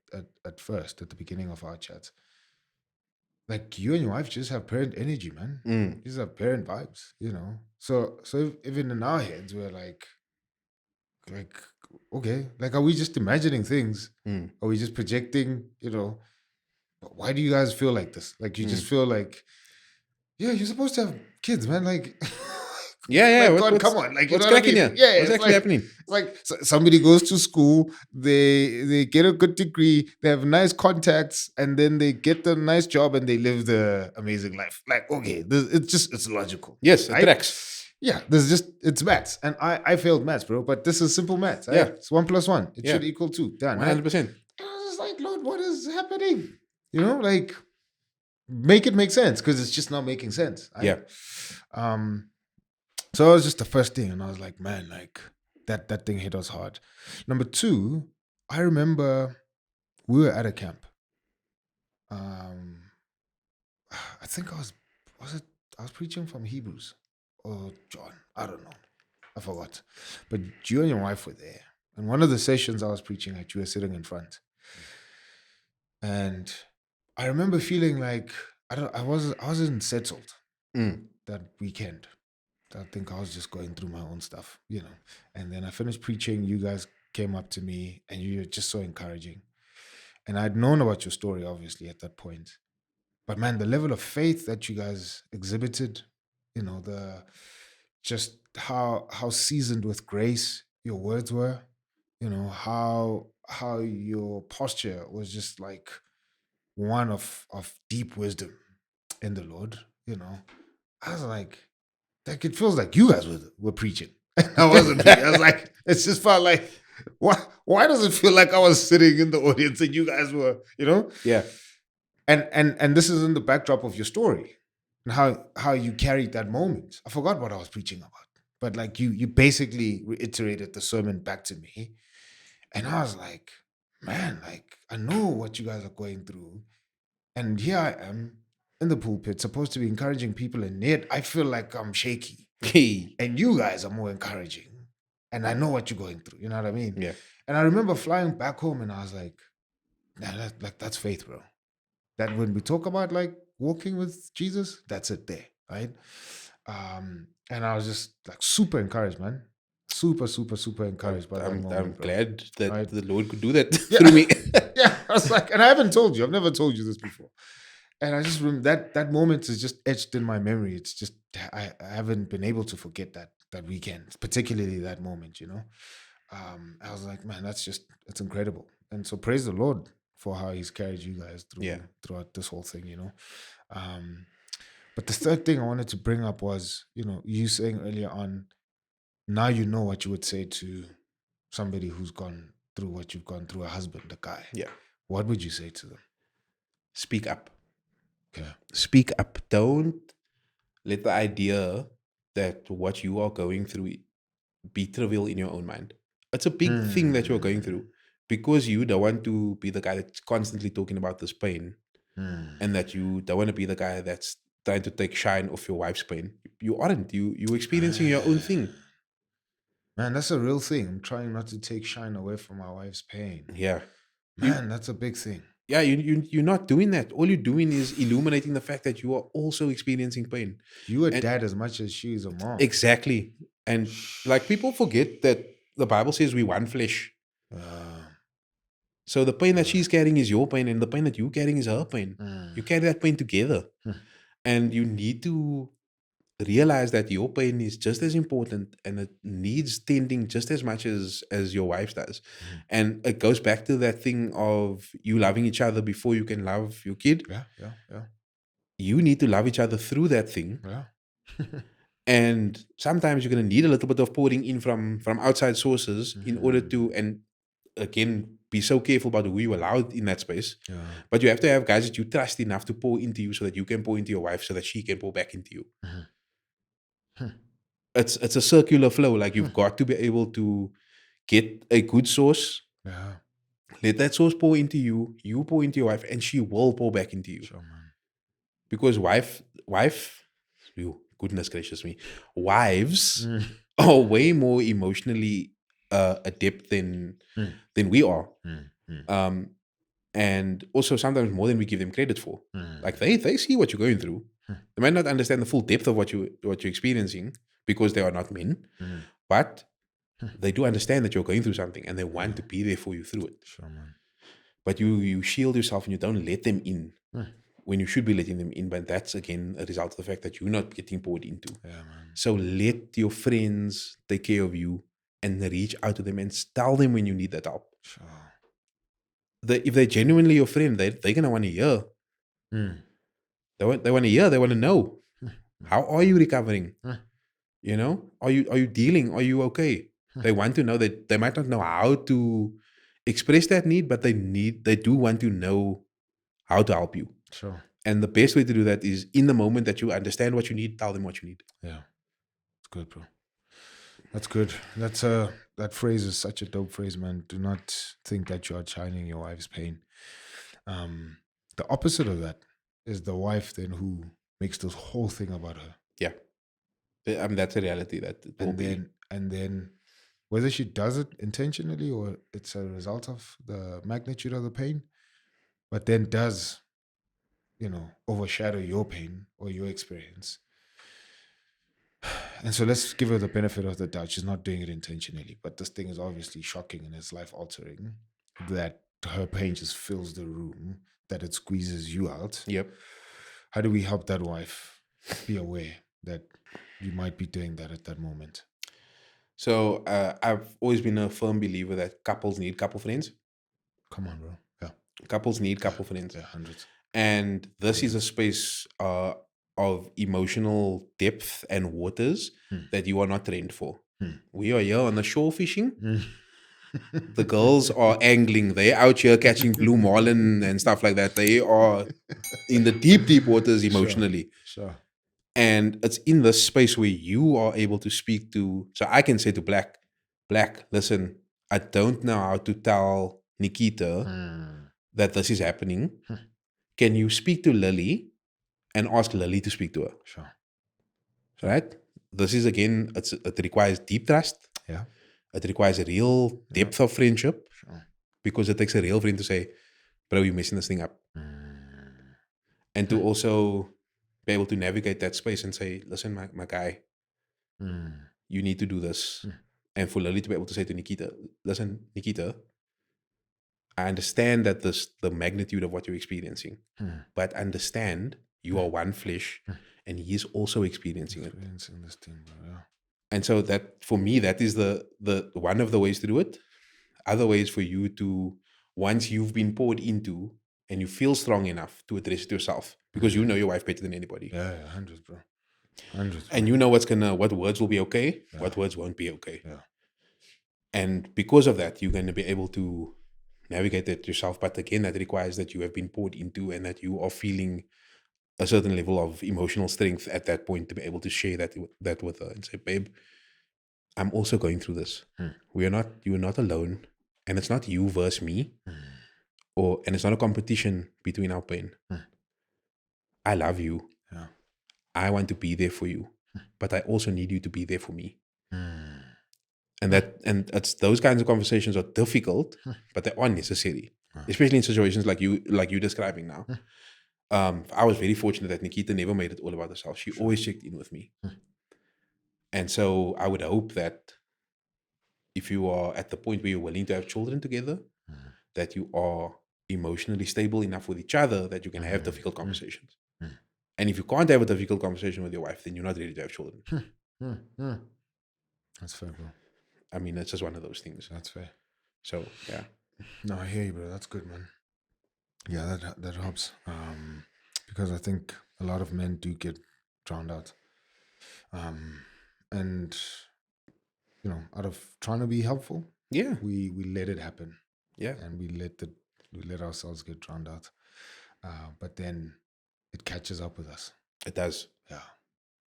B: at first, at the beginning of our chat, like you and your wife just have parent energy, man. You just have parent vibes, So even in our heads, we're like, okay, like, are we just imagining things? Are we just projecting, why do you guys feel like this? Like, you just feel like, you're supposed to have kids, man. Like, God, come on. Like,
A: what's cracking here?
B: Yeah,
A: what's actually happening?
B: Like, somebody goes to school, they get a good degree, they have nice contacts, and then they get the nice job and they live the amazing life. Like, okay, it's logical.
A: Yes, it tracks.
B: Yeah, it's maths. And I failed maths, bro, but this is simple maths. Right? Yeah. It's 1 + 1. It should equal 2. Done.
A: 100%.
B: Right? And I was just like, Lord, what is happening? Like, make it make sense, because it's just not making sense. Right?
A: Yeah.
B: So that was just the first thing. And I was like, man, like, that thing hit us hard. Number 2, I remember we were at a camp. I think I was preaching from Hebrews. Or John, I don't know. I forgot. But you and your wife were there. And one of the sessions I was preaching at, you were sitting in front. And I remember feeling like I wasn't settled that weekend. I think I was just going through my own stuff, And then I finished preaching. You guys came up to me and you were just so encouraging. And I'd known about your story, obviously, at that point. But man, the level of faith that you guys exhibited, the just how seasoned with grace your words were, how your posture was just like one of deep wisdom in the Lord, I was like it feels like you guys were preaching. I wasn't preaching. I was like, it's just felt like why does it feel like I was sitting in the audience and you guys were,
A: Yeah.
B: And this is in the backdrop of your story and how you carried that moment. I forgot what I was preaching about, but like you basically reiterated the sermon back to me, and I was like, man, like I know what you guys are going through, and here I am in the pulpit, supposed to be encouraging people, and yet I feel like I'm shaky. And you guys are more encouraging, and I know what you're going through. You know what I mean?
A: Yeah.
B: And I remember flying back home, and I was like, man, that's faith, bro. That when we talk about like walking with Jesus, that's it there, right? And I was just like super encouraged, man. Super, super, super encouraged by that moment.
A: I'm
B: bro.
A: glad that
B: Right?
A: the Lord could do that
B: Yeah.
A: through me.
B: Yeah, I was like, and I haven't told you, I've never told you this before. And I just remember that moment is just etched in my memory. It's just I haven't been able to forget that weekend, particularly that moment, I was like, man, it's incredible. And so praise the Lord for how he's carried you guys throughout this whole thing, But the third thing I wanted to bring up was, you saying earlier on, now you know what you would say to somebody who's gone through what you've gone through, a husband, a guy.
A: Yeah.
B: What would you say to them?
A: Speak up.
B: Okay.
A: Speak up. Don't let the idea that what you are going through be trivial in your own mind. It's a big thing that you're going through because you don't want to be the guy that's constantly talking about this pain and that you don't want to be the guy that's trying to take shine off your wife's pain. You aren't. You're experiencing your own thing.
B: Man, that's a real thing. I'm trying not to take shine away from my wife's pain.
A: Yeah.
B: Man, that's a big thing.
A: Yeah, you're not doing that. All you're doing is illuminating the fact that you are also experiencing pain.
B: You a dad as much as she is a mom.
A: Exactly. And like people forget that the Bible says we one flesh. So the pain that she's carrying is your pain, and the pain that you're carrying is her pain. You carry that pain together. And you need to realize that your pain is just as important and it needs tending just as much as your wife's does. And it goes back to that thing of you loving each other before you can love your kid.
B: Yeah.
A: You need to love each other through that thing.
B: Yeah.
A: And sometimes you're going to need a little bit of pouring in from outside sources in order to, and again, be so careful about who you allow in that space.
B: Yeah.
A: But you have to have guys that you trust enough to pour into you so that you can pour into your wife so that she can pour back into you. It's a circular flow. Like you've got to be able to get a good source.
B: Yeah.
A: Let that source pour into you. You pour into your wife, and she will pour back into you.
B: Sure, man.
A: Because wife, goodness gracious me, wives are way more emotionally adept than we are. And also sometimes more than we give them credit for. Like they see what you're going through. They might not understand the full depth of what you're experiencing because they are not men, but they do understand that you're going through something and they want to be there for you through it.
B: Sure, man.
A: But you shield yourself and you don't let them in when you should be letting them in. But that's again a result of the fact that you're not getting poured into.
B: Yeah, man.
A: So let your friends take care of you and reach out to them and tell them when you need that help.
B: Sure.
A: If they're genuinely your friend, they're going to want to hear. They want to hear. They want to know. How are you recovering? Are you dealing? Are you okay? They want to know that they might not know how to express that need, but they do want to know how to help you.
B: Sure.
A: And the best way to do that is in the moment that you understand what you need, tell them what you need.
B: Yeah. It's good, bro. That's good. That phrase is such a dope phrase, man. Do not think that you are shining your wife's pain. The opposite of that is the wife then who makes this whole thing about her.
A: Yeah. I mean, that's a reality that
B: and then whether she does it intentionally or it's a result of the magnitude of the pain, but then does, overshadow your pain or your experience. And so let's give her the benefit of the doubt. She's not doing it intentionally, but this thing is obviously shocking and it's life altering, that her pain just fills the room, that it squeezes you out.
A: Yep.
B: How do we help that wife be aware that you might be doing that at that moment?
A: So I've always been a firm believer that couples need couple friends.
B: Come on, bro. Yeah.
A: Couples need couple friends.
B: Yeah, hundreds.
A: And this is a space of emotional depth and waters that you are not trained for. We are here on the shore fishing. The girls are angling. They're out here catching blue marlin and stuff like that. They are in the deep, deep waters emotionally.
B: Sure.
A: And it's in this space where you are able to speak to. So I can say to Black, listen, I don't know how to tell Nikita that this is happening. Can you speak to Lily and ask Lily to speak to her?
B: Sure.
A: Right? This is, again, it requires deep trust.
B: Yeah.
A: It requires a real depth of friendship.
B: Sure.
A: Because it takes a real friend to say, bro, you're messing this thing up. And to also be able to navigate that space and say, listen, my guy, you need to do this. And for Lily to be able to say to Nikita, listen, Nikita, I understand that the magnitude of what you're experiencing, but understand you are one flesh and he is also experiencing it.
B: This thing, bro, yeah.
A: And so that, for me, that is the one of the ways to do it. Other ways for you to, once you've been poured into and you feel strong enough to address it yourself, because you know your wife better than anybody.
B: Yeah, 100, bro. 100.
A: And you know what words will be okay, what words won't be okay.
B: Yeah.
A: And because of that, you're going to be able to navigate that yourself. But again, that requires that you have been poured into and that you are feeling a certain level of emotional strength at that point to be able to share that with her and say, babe, I'm also going through this. You're not alone. And it's not you versus me. And it's not a competition between our pain. I love you.
B: Yeah.
A: I want to be there for you. But I also need you to be there for me. And it's those kinds of conversations are difficult, but they are necessary. Especially in situations like you're describing now. I was very fortunate that Nikita never made it all about herself. She always checked in with me. And so I would hope that if you are at the point where you're willing to have children together, that you are emotionally stable enough with each other that you can have difficult conversations. And if you can't have a difficult conversation with your wife, then you're not ready to have children.
B: That's fair, bro.
A: I mean, it's just one of those things.
B: That's fair.
A: So, yeah.
B: No, I hear you, bro. That's good, man. Yeah, that helps. Because I think a lot of men do get drowned out. And out of trying to be helpful,
A: yeah,
B: we let it happen.
A: Yeah.
B: And we let ourselves get drowned out. But then it catches up with us.
A: It does.
B: Yeah.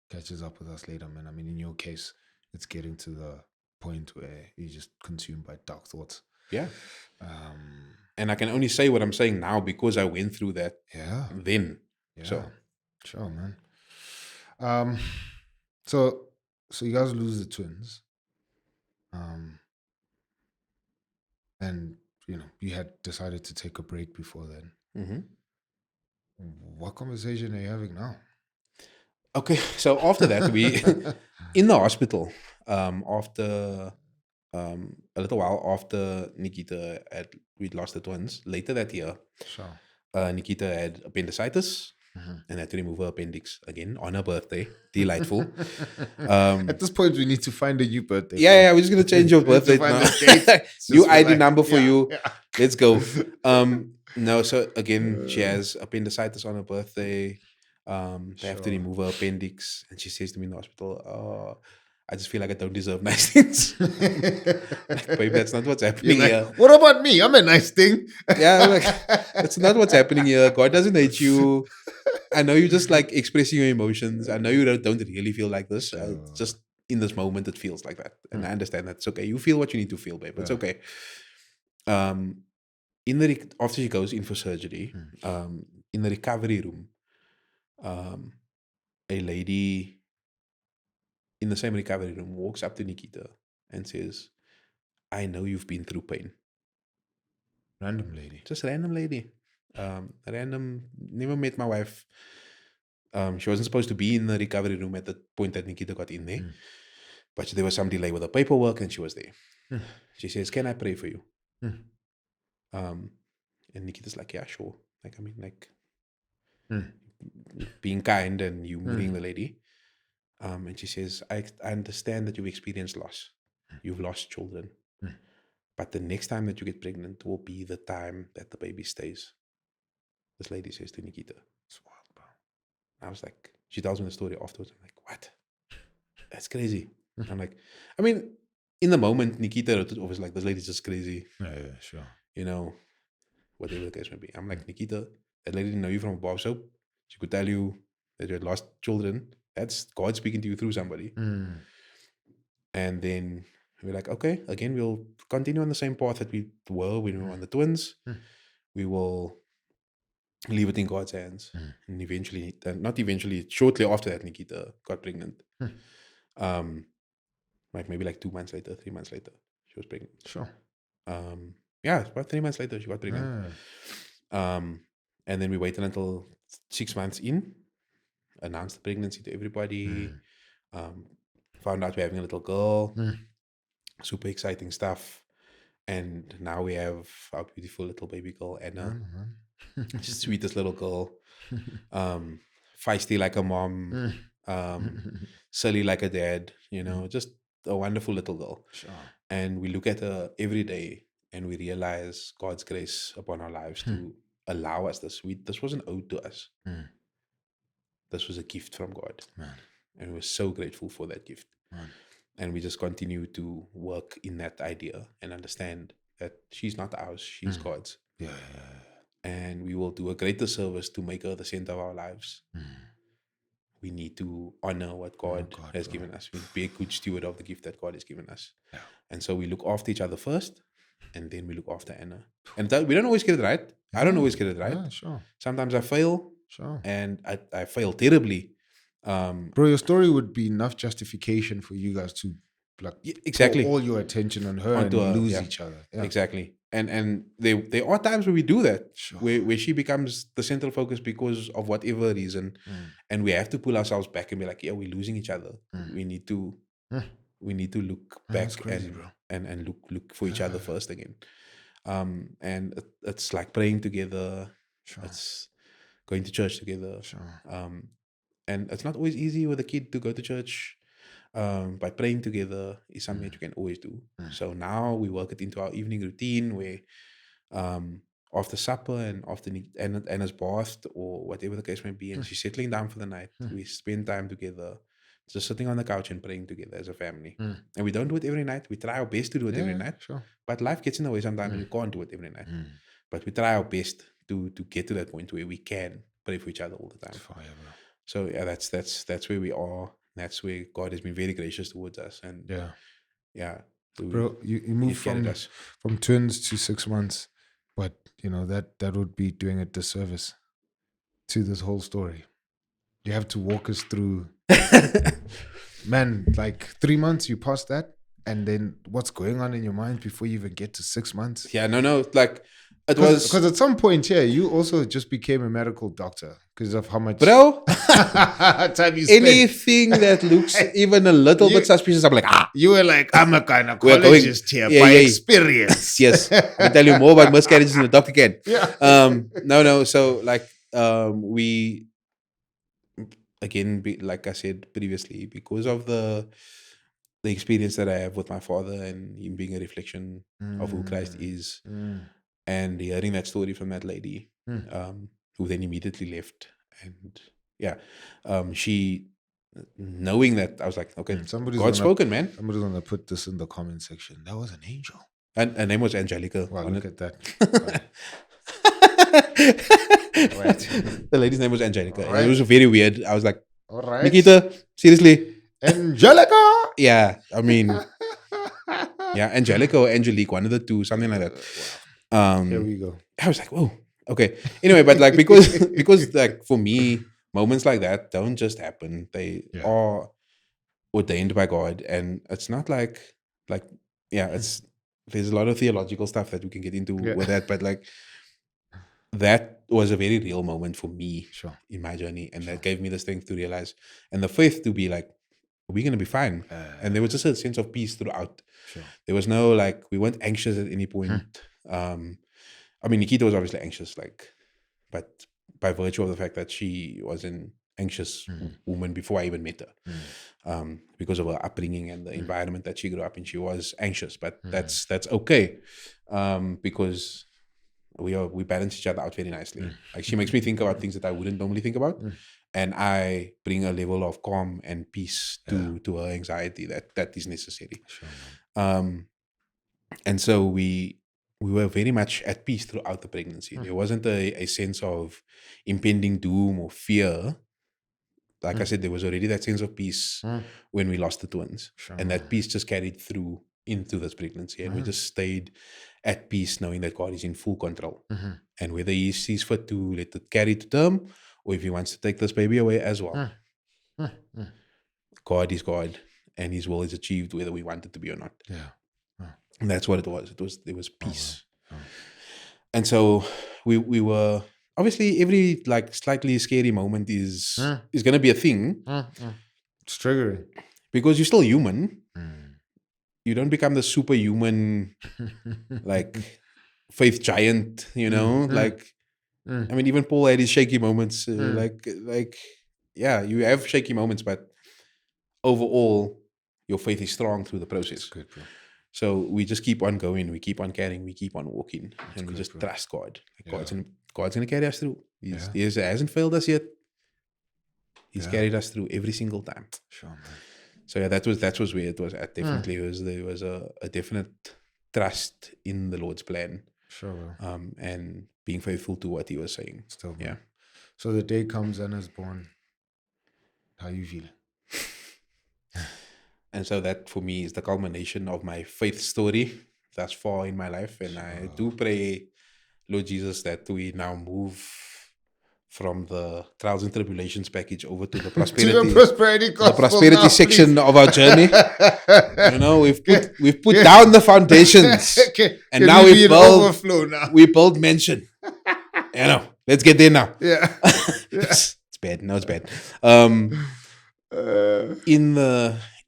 B: Catches up with us later, man. I mean, in your case, it's getting to the point where you're just consumed by dark thoughts.
A: Yeah. And I can only say what I'm saying now because I went through that then.
B: Yeah.
A: So.
B: Sure, man. So you guys lose the twins. And, you had decided to take a break before then.
A: Mm-hmm.
B: What conversation are you having now?
A: Okay, so after that, we in the hospital, after a little while after Nikita we'd lost the twins, later that year, Nikita had appendicitis and had to remove her appendix again on her birthday. Delightful.
B: At this point, we need to find a new birthday.
A: Yeah, we're just going to change your birthday now. New ID number for you. Yeah. Let's go. No, so again, she has appendicitis on her birthday. They have to remove her appendix, and she says to me in the hospital, I just feel like I don't deserve nice things. Like, babe, that's not what's happening here.
B: What about me? I'm a nice thing.
A: Yeah, like, that's not what's happening here. God doesn't hate you. I know you're just like expressing your emotions. I know you don't really feel like this. Just in this moment, it feels like that. And I understand that. It's okay. You feel what you need to feel, babe. It's okay. After she goes in for surgery, in the recovery room, a lady in the same recovery room walks up to Nikita and says, I know you've been through pain.
B: Random lady.
A: Just random lady. Never met my wife. She wasn't supposed to be in the recovery room at the point that Nikita got in there. But there was some delay with the paperwork and she was there. She says, can I pray for you? And Nikita's like, yeah, sure. Like, I mean, like, being kind and you moving the lady. And she says, I understand that you've experienced loss. You've lost children. But the next time that you get pregnant will be the time that the baby stays. This lady says to Nikita. It's wild, bro. I was like, she tells me the story afterwards. I'm like, what? That's crazy. I'm like, I mean, in the moment, Nikita wrote it off as like, this lady's just crazy.
B: Yeah, sure.
A: You know, whatever the case may be. I'm like, Nikita, that lady didn't know you from a bar soap. She could tell you that you had lost children. That's God speaking to you through somebody. And then we're like, okay, again, we'll continue on the same path that we were when we were on the twins. We will leave it in God's hands. And eventually, not eventually, shortly after that, Nikita got pregnant. Like maybe like 2 months later, 3 months later, she was pregnant.
B: Sure.
A: Yeah, about 3 months later, she got pregnant. And then we waited until 6 months in, announced the pregnancy to everybody, found out we're having a little girl, super exciting stuff. And now we have our beautiful little baby girl, Anna. Just sweetest little girl. Feisty like a mom, silly like a dad, you know, just a wonderful little girl.
B: Sure.
A: And we look at her every day and we realize God's grace upon our lives to allow us this. This wasn't owed to us. This was a gift from God. And we're so grateful for that gift. And we just continue to work in that idea and understand that she's not ours, she's God's. And we will do a greater service to make her the center of our lives. We need to honor what God has given us. We be a good steward of the gift that God has given us. And so we look after each other first, and then we look after Anna. And we don't always get it right. I don't always get it right.
B: Sure.
A: Sometimes I fail.
B: Sure.
A: And I fail terribly.
B: Bro, your story would be enough justification for you guys to like
A: exactly
B: pour all your attention on her and lose each other.
A: Exactly. And there are times where we do that,
B: sure.
A: where she becomes the central focus because of whatever reason, and we have to pull ourselves back and be like, yeah, we're losing each other. We need to look back crazy, and look for each other first again. And it's like praying together. Sure. It's going to church together. Sure. And it's not always easy with a kid to go to church. But praying together is something that you can always do. So now we work it into our evening routine where after supper and after Anna's bathed or whatever the case may be, and she's settling down for the night, we spend time together, just sitting on the couch and praying together as a family. And we don't do it every night. We try our best to do it every night. Sure. But life gets in the way sometimes and you can't do it every night. But we try our best to get to that point where we can pray for each other all the time. Fire, bro. So yeah, that's where we are. That's where God has been very gracious towards us. And so
B: bro, you moved from twins to 6 months, but you know that would be doing a disservice to this whole story. You have to walk us through, man. Like 3 months, you passed that, and then what's going on in your mind before you even get to 6 months?
A: Yeah, no, like. It was
B: because at some point, you also just became a medical doctor because of how much
A: time
B: you spent.
A: Anything that looks even a little bit suspicious, I'm like,
B: You were like, I'm a gynecologist here by experience.
A: Yes, I can tell you more about miscarriages than a doctor can. No. So like, we again, like I said previously, because of the experience that I have with my father and him being a reflection of who Christ is. And hearing that story from that lady, who then immediately left. And she, knowing that, I was like, okay, God's spoken, man.
B: Somebody's going to put this in the comment section. That was an angel.
A: And her name was Angelica.
B: Wow, look at that.
A: Right. The lady's name was Angelica. Right. And it was very weird. I was like,
B: all right,
A: Nikita, seriously?
B: Angelica?
A: Yeah, I mean, Angelica or Angelique, one of the two, something like that.
B: Wow. Here we go.
A: I was like, whoa, okay. Anyway, but like because like for me, moments like that don't just happen. They are ordained by God, and it's not it's there's a lot of theological stuff that we can get into with that, but like that was a very real moment for me in my journey, and that gave me the strength to realize and the faith to be like, we're gonna be fine. And there was just a sense of peace throughout. There was no like, we weren't anxious at any point. I mean, Nikita was obviously anxious, like, but by virtue of the fact that she was an anxious woman before I even met her, because of her upbringing and the environment that she grew up in, she was anxious. But that's okay, because we balance each other out very nicely. Like, she makes me think about things that I wouldn't normally think about, and I bring a level of calm and peace to her anxiety that is necessary. And so we were very much at peace throughout the pregnancy. There wasn't a sense of impending doom or fear. Like I said, there was already that sense of peace when we lost the twins. And that peace just carried through into this pregnancy. And we just stayed at peace, knowing that God is in full control. And whether he sees fit to let it carry to term, or if he wants to take this baby away as well. God is God, and his will is achieved whether we want it to be or not. And that's what it was. There was peace. And so we were, obviously every like slightly scary moment is going to be a thing.
B: It's triggering.
A: Because you're still human. You don't become the superhuman, like, faith giant, you know? Like, I mean, even Paul had his shaky moments. Like, yeah, you have shaky moments, but overall, your faith is strong through the process.
B: Good, bro.
A: So we just keep on going, we keep on carrying, we keep on walking, and we just trust God. Like, God's going to carry us through. He hasn't failed us yet. He's carried us through every single time.
B: Sure, man.
A: So yeah, that was where it was at. Definitely, there was a definite trust in the Lord's plan.
B: Sure.
A: And being faithful to what he was saying.
B: Still, yeah. So the day comes, Anna's born. How you feel?
A: And so that for me is the culmination of my faith story thus far in my life. And I do pray, Lord Jesus, that we now move from the trials and tribulations package over to the prosperity, the prosperity section of our journey. You know, we've put down the foundations, and now we build mansion. You know, let's get there now.
B: Yeah,
A: it's bad. No, it's bad.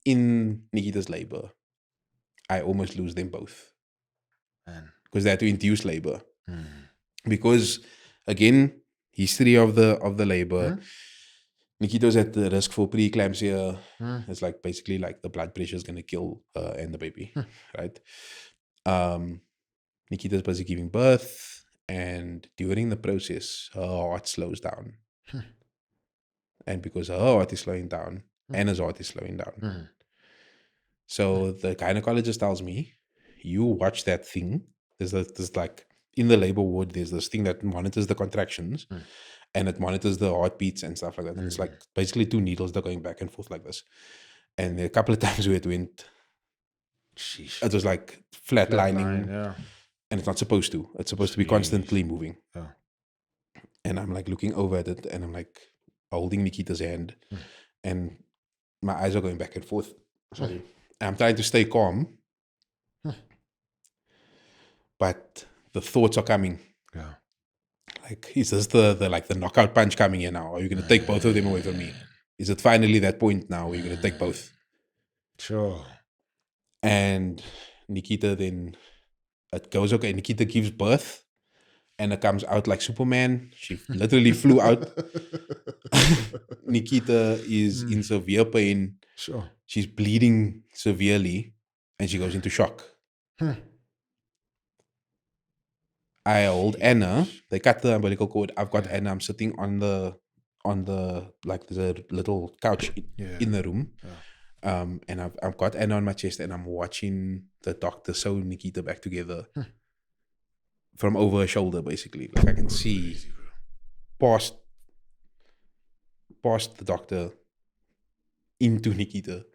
A: In Nikita's labor, I almost lose them both because they had to induce labor. Because again, history of the labor, Nikita's at the risk for preeclampsia. It's like basically like the blood pressure is going to kill her and the baby, right? Nikita's busy giving birth, and during the process, her heart slows down. And because her heart is slowing down, Anna's heart is slowing down. So the gynecologist tells me, you watch that thing. There's like, in the labor ward, there's this thing that monitors the contractions and it monitors the heartbeats and stuff like that. It's like basically two needles that are going back and forth like this. And a couple of times where it went, it was like flatlining. And it's not supposed to. It's supposed to be constantly moving. And I'm like looking over at it, and I'm like holding Nikita's hand, and my eyes are going back and forth. Sorry. And I'm trying to stay calm, but the thoughts are coming. Like, is this the knockout punch coming here now? Are you going to take both of them away from me? Is it finally that point now where you're going to take both?
B: Sure.
A: And Nikita then, it goes okay. Nikita gives birth, and it comes out like Superman. She literally flew out. Nikita is in severe pain.
B: Sure.
A: She's bleeding severely, and she goes into shock. I hold Anna. They cut the umbilical cord. I've got Anna. I'm sitting on the like, there's a little couch in the room. And I've got Anna on my chest, and I'm watching the doctor sew Nikita back together from over her shoulder, basically. Like, I can see past the doctor into Nikita.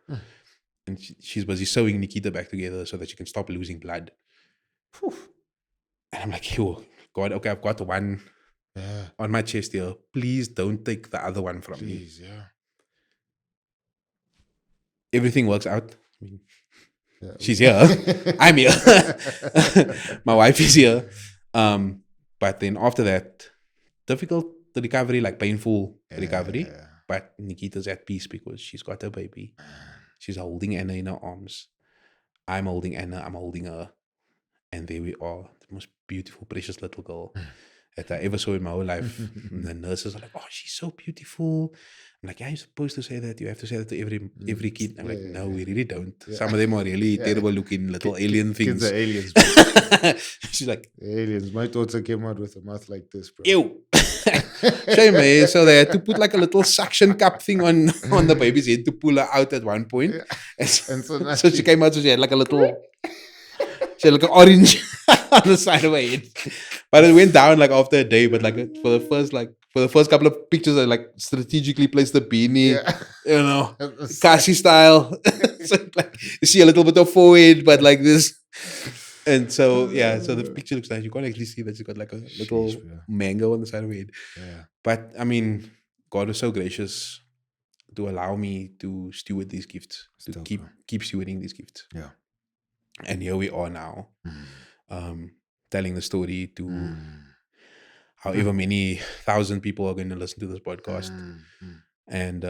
A: And she's busy sewing Nikita back together so that she can stop losing blood. And I'm like, yo, God, okay, I've got one on my chest here. Please don't take the other one from me. Everything works out. I mean, She's here. I'm here. My wife is here. But then after that, difficult recovery, like painful recovery. But Nikita's at peace because she's got her baby. She's holding Anna in her arms. I'm holding Anna. I'm holding her. And there we are. The most beautiful, precious little girl that I ever saw in my whole life. And the nurses are like, oh, she's so beautiful. I'm like, yeah, you're supposed to say that. You have to say that to every kid. I'm like, no, we really don't. Some of them are really terrible looking little alien things.
B: Kids are aliens.
A: She's like,
B: aliens. My daughter came out with a mouth like this, bro.
A: Ew. Shame, eh? So they had to put like a little suction cup thing on the baby's head to pull her out at one point. And so she came out, so she had like a little... She had like an orange on the side of her head. But it went down like after a day. But like for the first couple of pictures, I like strategically placed the beanie, you know, Kasi style. So like you see a little bit of forehead, but like this. And so so the picture looks nice. You can't actually see that she's got like a little mango on the side of her head. Yeah. But I mean, God was so gracious to allow me to steward these gifts, to keep stewarding these gifts. Yeah. And here we are now, telling the story to however many thousand people are going to listen to this podcast. And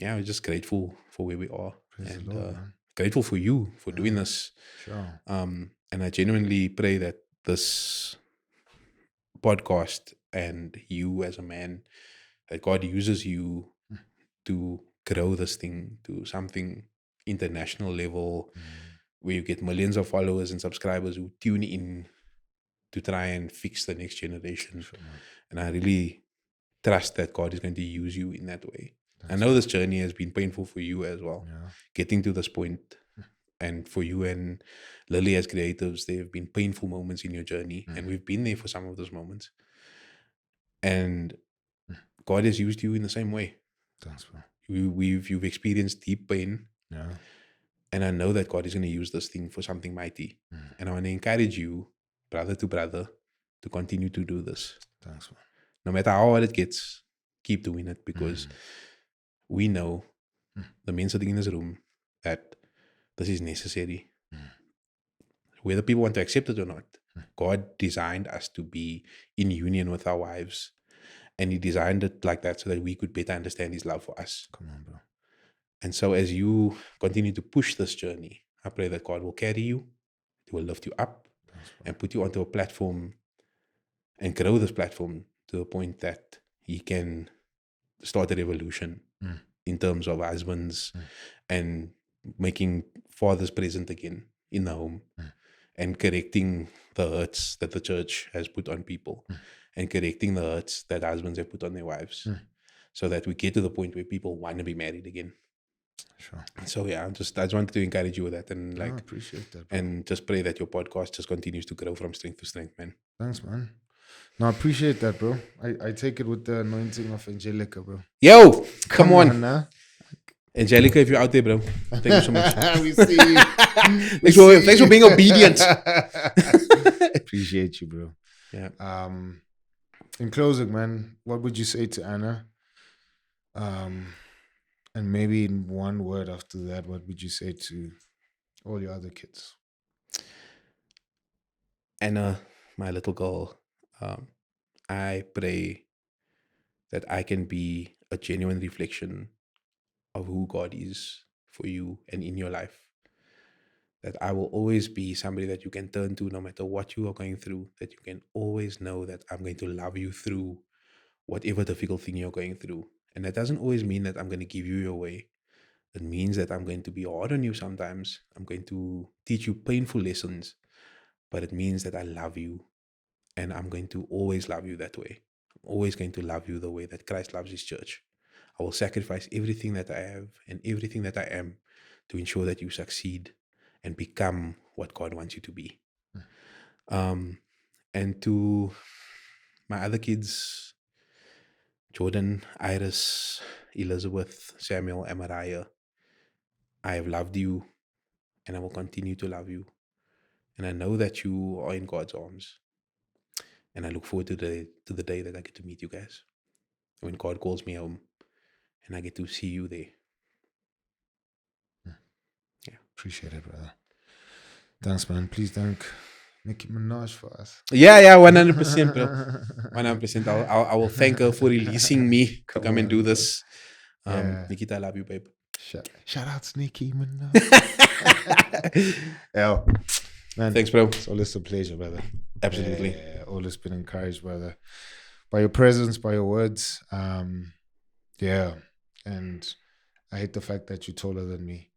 A: we're just grateful for where we are. Praise and Lord, grateful for you for doing this. Sure. And I genuinely pray that this podcast and you as a man, that God uses you to grow this thing to something international level, where you get millions of followers and subscribers who tune in to try and fix the next generation. Sure. And I really trust that God is going to use you in that way. I know this journey has been painful for you as well, getting to this point. And for you and Lily as creatives, there have been painful moments in your journey. And we've been there for some of those moments. And God has used you in the same way. Thanks, bro. You've experienced deep pain. Yeah. And I know that God is going to use this thing for something mighty. And I want to encourage you, brother to brother, to continue to do this. Thanks, man. No matter how hard it gets, keep doing it, because we know, the men sitting in this room, that this is necessary. Whether people want to accept it or not, God designed us to be in union with our wives. And He designed it like that so that we could better understand His love for us. Come on, bro. And so as you continue to push this journey, I pray that God will carry you, He will lift you up, and put you onto a platform and grow this platform to a point that He can start a revolution in terms of husbands and making fathers present again in the home and correcting the hurts that the church has put on people and correcting the hurts that husbands have put on their wives so that we get to the point where people want to be married again. Sure. So I just wanted to encourage you with that, and I appreciate that, bro. And just pray that your podcast just continues to grow from strength to strength, man. Thanks, man. No, I appreciate that, bro. I take it with the anointing of Angelica, bro. Yo, come on. Nah. Angelica, if you're out there, bro, thank you so much. We see you. Thanks for being obedient. Appreciate you, bro. Yeah. In closing, man, what would you say to Anna? And maybe in one word after that, what would you say to all your other kids? Anna, my little girl, I pray that I can be a genuine reflection of who God is for you and in your life. That I will always be somebody that you can turn to no matter what you are going through, that you can always know that I'm going to love you through whatever difficult thing you're going through. And that doesn't always mean that I'm going to give you your way. It means that I'm going to be hard on you sometimes. I'm going to teach you painful lessons, but it means that I love you, and I'm going to always love you that way. I'm always going to love you the way that Christ loves His church. I will sacrifice everything that I have and everything that I am to ensure that you succeed and become what God wants you to be. And to my other kids, Jordan, Iris, Elizabeth, Samuel, and Mariah, I have loved you, and I will continue to love you. And I know that you are in God's arms. And I look forward to the day that I get to meet you guys. When God calls me home and I get to see you there. Yeah.
B: Appreciate it, brother. Thanks, man. Please thank Nicki Minaj for us.
A: Yeah, 100%, bro. 100%. I will thank her for releasing me to come and do this. Nikita, I love you, babe.
B: Shout out to Nicki Minaj. Yeah, man.
A: Thanks, bro.
B: It's always a pleasure, brother.
A: Absolutely.
B: Always been encouraged, brother, by your presence, by your words. Yeah, and I hate the fact that you're taller than me.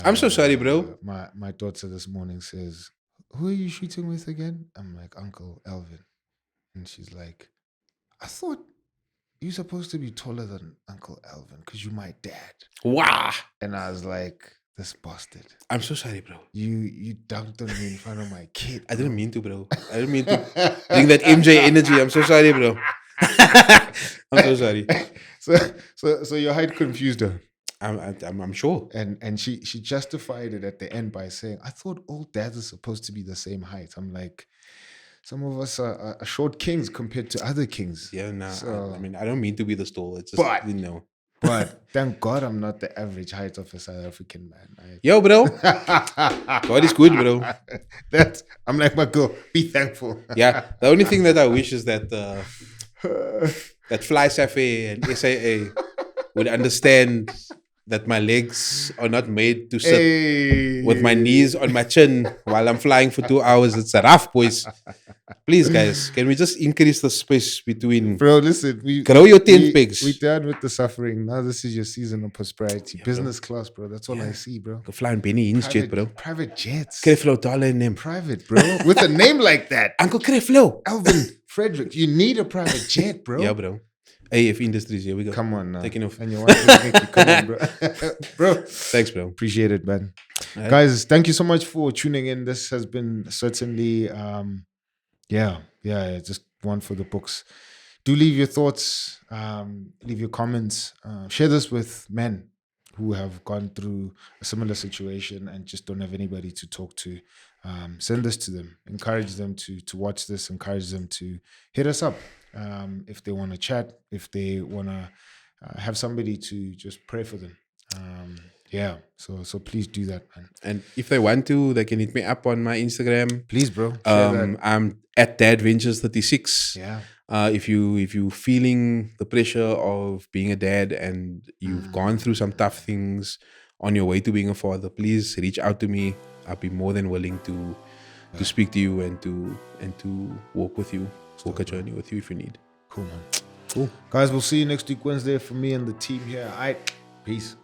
A: I'm so sorry, bro.
B: My daughter this morning says, "Who are you shooting with again?" I'm like, "Uncle Alvin," and she's like, "I thought you're supposed to be taller than Uncle Alvin because you're my dad."
A: Wow.
B: And I was like, "This bastard."
A: I'm so sorry, bro.
B: You dunked on me in front of my kid.
A: I didn't mean to, bro. I didn't mean to bring that MJ energy. I'm so sorry, bro. I'm so sorry.
B: So your height confused her.
A: I'm sure.
B: And she justified it at the end by saying, "I thought all dads are supposed to be the same height." I'm like, some of us are short kings compared to other kings.
A: Yeah, nah.
B: So,
A: I mean, I don't mean to be the stall. It's just,
B: But thank God I'm not the average height of a South African man.
A: Yo, bro. God is good, bro.
B: I'm like my girl. Be thankful.
A: Yeah. The only thing that I wish is that that Fly Safe and SAA would understand that my legs are not made to sit with my knees on my chin while I'm flying for 2 hours. It's a rough, boys. Please, guys, can we just increase the space between?
B: Bro, listen,
A: grow your 10 pegs.
B: We done with the suffering. Now this is your season of prosperity. Yeah, business class, bro. That's all I see, bro.
A: Go fly on Benny Hinn's jet, bro.
B: Private jets.
A: Creflo dollar in them.
B: Private, bro. With a name like that.
A: Uncle Creflo.
B: Alvin Fredericks. You need a private jet, bro.
A: Yeah, bro. AF Industries, here we go.
B: Come on now.
A: Taking off.
B: And your wife is Nikki. Come on, bro. Bro.
A: Thanks, bro.
B: Appreciate it, man. Right. Guys, thank you so much for tuning in. This has been certainly, just one for the books. Do leave your thoughts, leave your comments. Share this with men who have gone through a similar situation and just don't have anybody to talk to. Send this to them. Encourage them to watch this. Encourage them to hit us up. If they want to chat, if they want to have somebody to just pray for them. So please do that, man.
A: And if they want to, they can hit me up on my Instagram.
B: Please, bro.
A: I'm at dadventures36.
B: Yeah.
A: If you feeling the pressure of being a dad and you've gone through some tough things on your way to being a father, please reach out to me. I'll be more than willing to speak to you and to walk with you. Walk a journey with you if you need.
B: Cool, man. Cool. Guys, we'll see you next week, Wednesday, for me and the team here. All right. Peace.